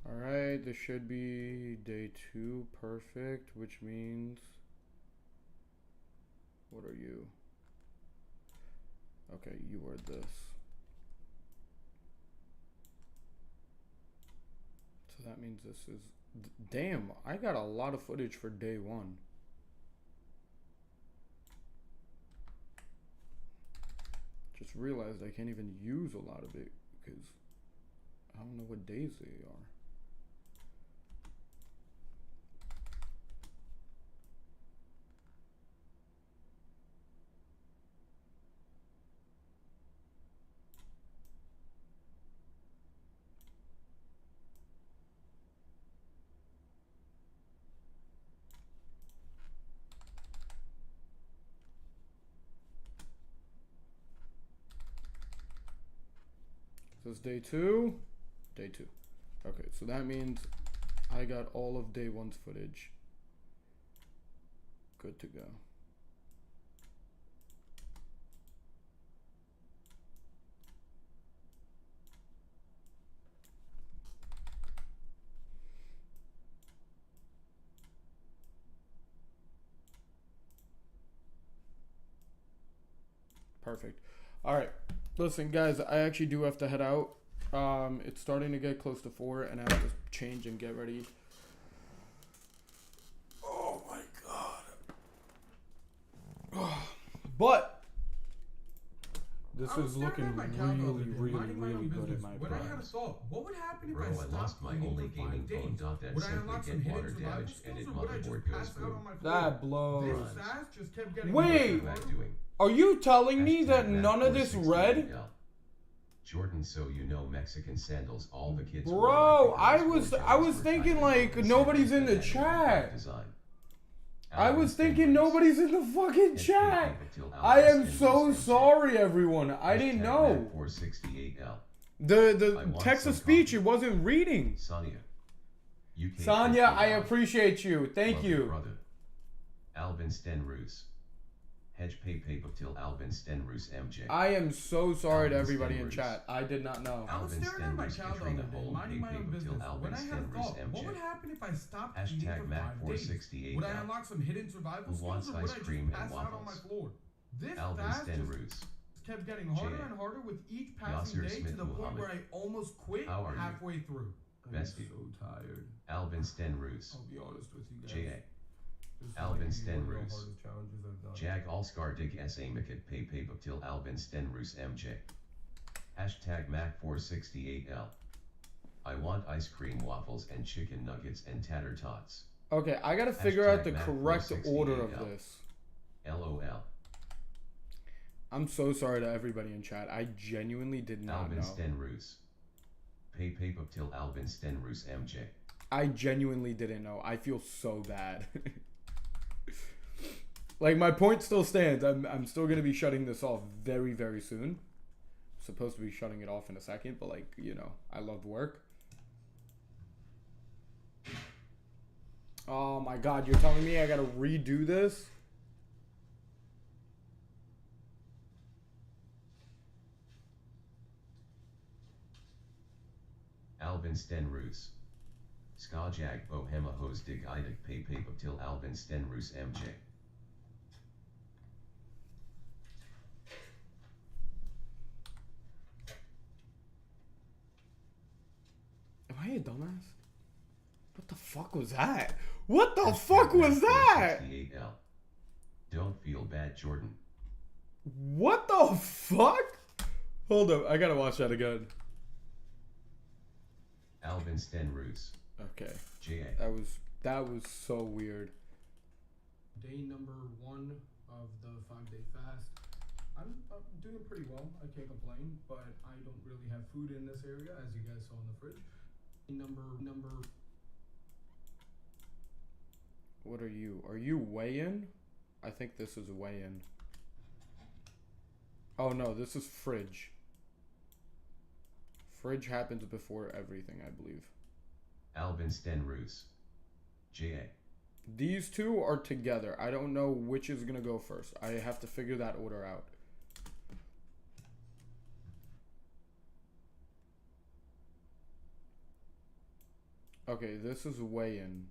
Alright, this should be day 2, perfect, which means, what are you? Okay, you are this. So that means this is, damn, I got a lot of footage for day 1. Just realized I can't even use a lot of it because I don't know what days they are. This is day 2. Day 2. Okay, so that means I got all of day 1's footage. Good to go. Perfect. All right. Listen, guys, I actually do have to head out. It's starting to get close to 4, and I have to change and get ready. Oh my god. But this is looking really good at my When I had a prize. thought, what would happen if Bro, I I stopped lost my eating only for gaming 5 days? phone. That Would I simply unlock get some hidden water survival damage skills, and it or would I motherboard just pass goes out boom. on my floor? That blows. This fast just kept getting Wait! harder and What harder. am I doing? Are you telling me that Hashtag none of this red? Matt468L. Jordan, so you know Mexican sandals all the kids wear, Bro, like I the was girls' boys thinking were like tiny nobody's in the sandals that chat. design. I was Alvin's thinking fingers. nobody's in the fucking It's chat. till I am Alvin's so fingers. sorry, everyone. I didn't Hashtag know. Matt468L. The I want text some of speech, coffee. it wasn't reading. Sonia. UK Sonia, I 55. appreciate you. Thank Love you. brother. Alvin Stenroos. Hedge pay till Alvin Stenroos MJ. I am so sorry to Alvin everybody in Stenroos. chat. I did not know. I was Alvin staring at my Stenroos, cow the Katrina other day, Hole, minding my Pay own Pay business. till Alvin When I had a Stenroos thought, what MJ. would happen if I stopped eating Hashtag for 5 days? Matt468L. Would I unlock some hidden survival Who skills, wants or would ice I just cream and pass out on my waffles? floor? This Alvin fast Stenroos. just kept getting harder J.A. and harder with each passing Yasser day to Smith the point Muhammad. where I almost quit How are you? halfway through. I'm Bestie. so tired. Alvin Stenroos. I'll be honest with you guys. J.A. This Alvin might be one of the Stenroos. hardest challenges I've done. Jag Allscar Dig S. Amiket Pay till Alvin Stenroos MJ. Hashtag Mac468L. I want ice cream waffles and chicken nuggets and tater tots. Okay, I gotta figure out the Hashtag correct order of Mac468L. this. LOL. I'm so sorry to everybody in chat. I genuinely did not Albin know. Stenroos. Pay till Albin Stenroos MJ. I genuinely didn't know. I feel so bad. Like, my point still stands. I'm still gonna be shutting this off very, very soon. Supposed to be shutting it off in a second, but like, you know, I love work. Oh my god, you're telling me I gotta redo this? Albin Stenroos. Skajag Bohema Hos Dig Idik Pay till Albin Stenroos MJ. Am I a dumbass? What the fuck was that? What the fuck was that? 68L. Don't feel bad, Jordan. What the fuck? Hold up, I gotta watch that again. Albin Stenroos. Okay, JA. that was so weird. Day number 1 of the 5-day fast. I'm doing pretty well. I can't complain, but I don't really have food in this area, as you guys saw in the fridge. Number. What are you? Are you weigh-in? I think this is weigh-in. Oh no, this is fridge. Fridge happens before everything, I believe. Albin Stenroos. JA. These two are together. I don't know which is gonna go first. I have to figure that order out. Okay, this is weigh-in.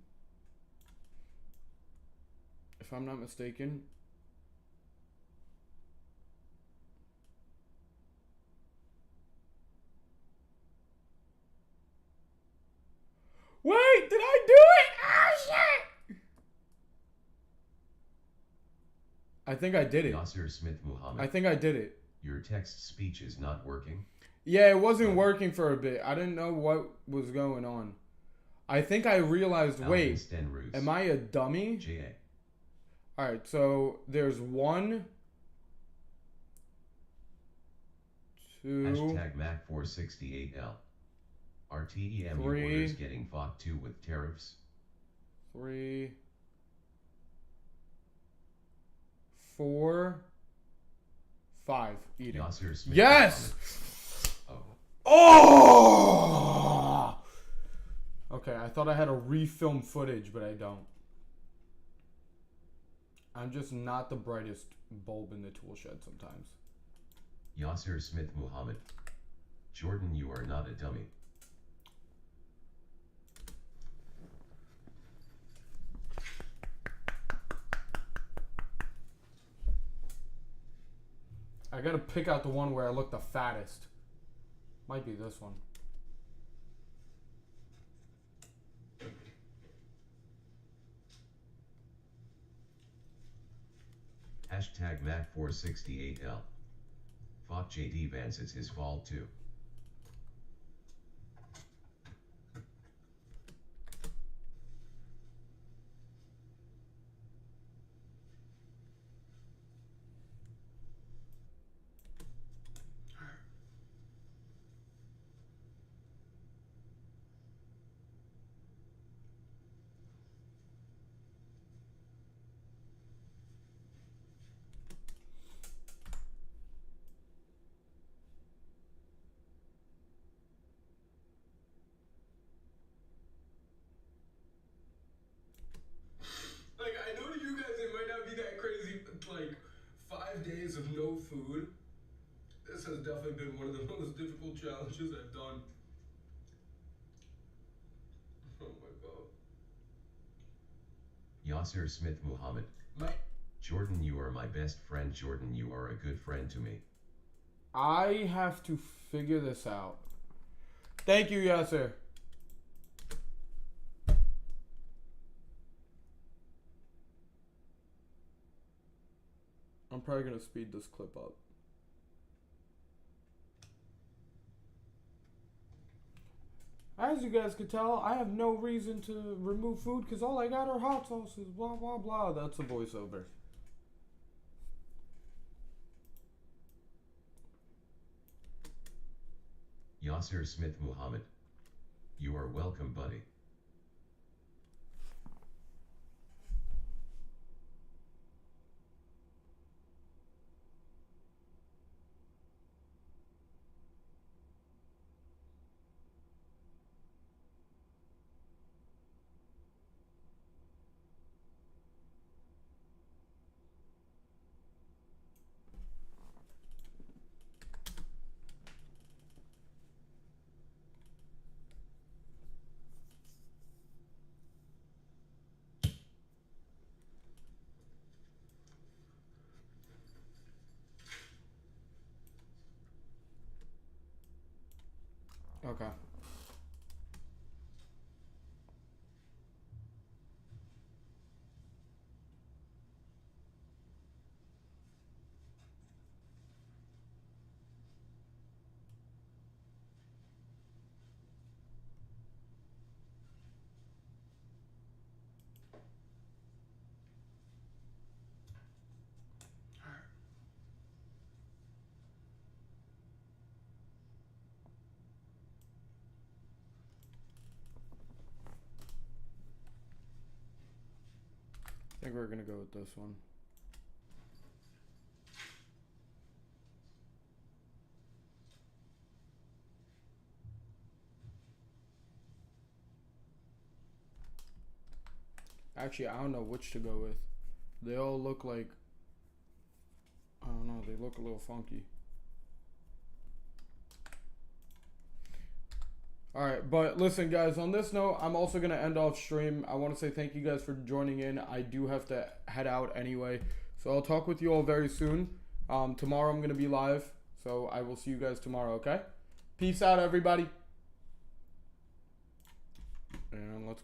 If I'm not mistaken. Wait, did I do it? Ah, shit! I think I did it. Yasser Smith Muhammad. I think I did it. Your text speech is not working. Yeah, it wasn't working for a bit. I didn't know what was going on. I think I realized, wait, Stenroos. am I a dummy? JA. Alright, so there's 1, 2, Hashtag Mac468L. RTEMU 3. orders getting fought too with tariffs. 3, 4, 5. Eating. Yasser Smith Yes! Muhammad. Oh! Okay, I thought I had a refilm footage, but I don't. I'm just not the brightest bulb in the tool shed sometimes. Yasser Smith Muhammad. Jordan, you are not a dummy. I gotta pick out the one where I look the fattest. Might be this one. Hashtag Mac468L. Fought JD Vance, it's his fault too. Like, I know to you guys it might not be that crazy, but like 5 days of no food. This has definitely been one of the most difficult challenges I've done. Oh my god. Yasser Smith Muhammad. Jordan, you are my best friend. Jordan, you are a good friend to me. I have to figure this out. Thank you, Yasser. I'm probably gonna speed this clip up. As you guys could tell, I have no reason to remove food because all I got are hot sauces, blah, blah, blah. That's a voiceover. Yasser Smith Muhammad. You are welcome, buddy. Okay. I think we're gonna go with this one. Actually, I don't know which to go with. They all look like, I don't know, they look a little funky. Alright, but listen guys, on this note, I'm also going to end off stream. I want to say thank you guys for joining in. I do have to head out anyway. So I'll talk with you all very soon. Tomorrow I'm going to be live. So I will see you guys tomorrow, okay? Peace out, everybody. And let's go.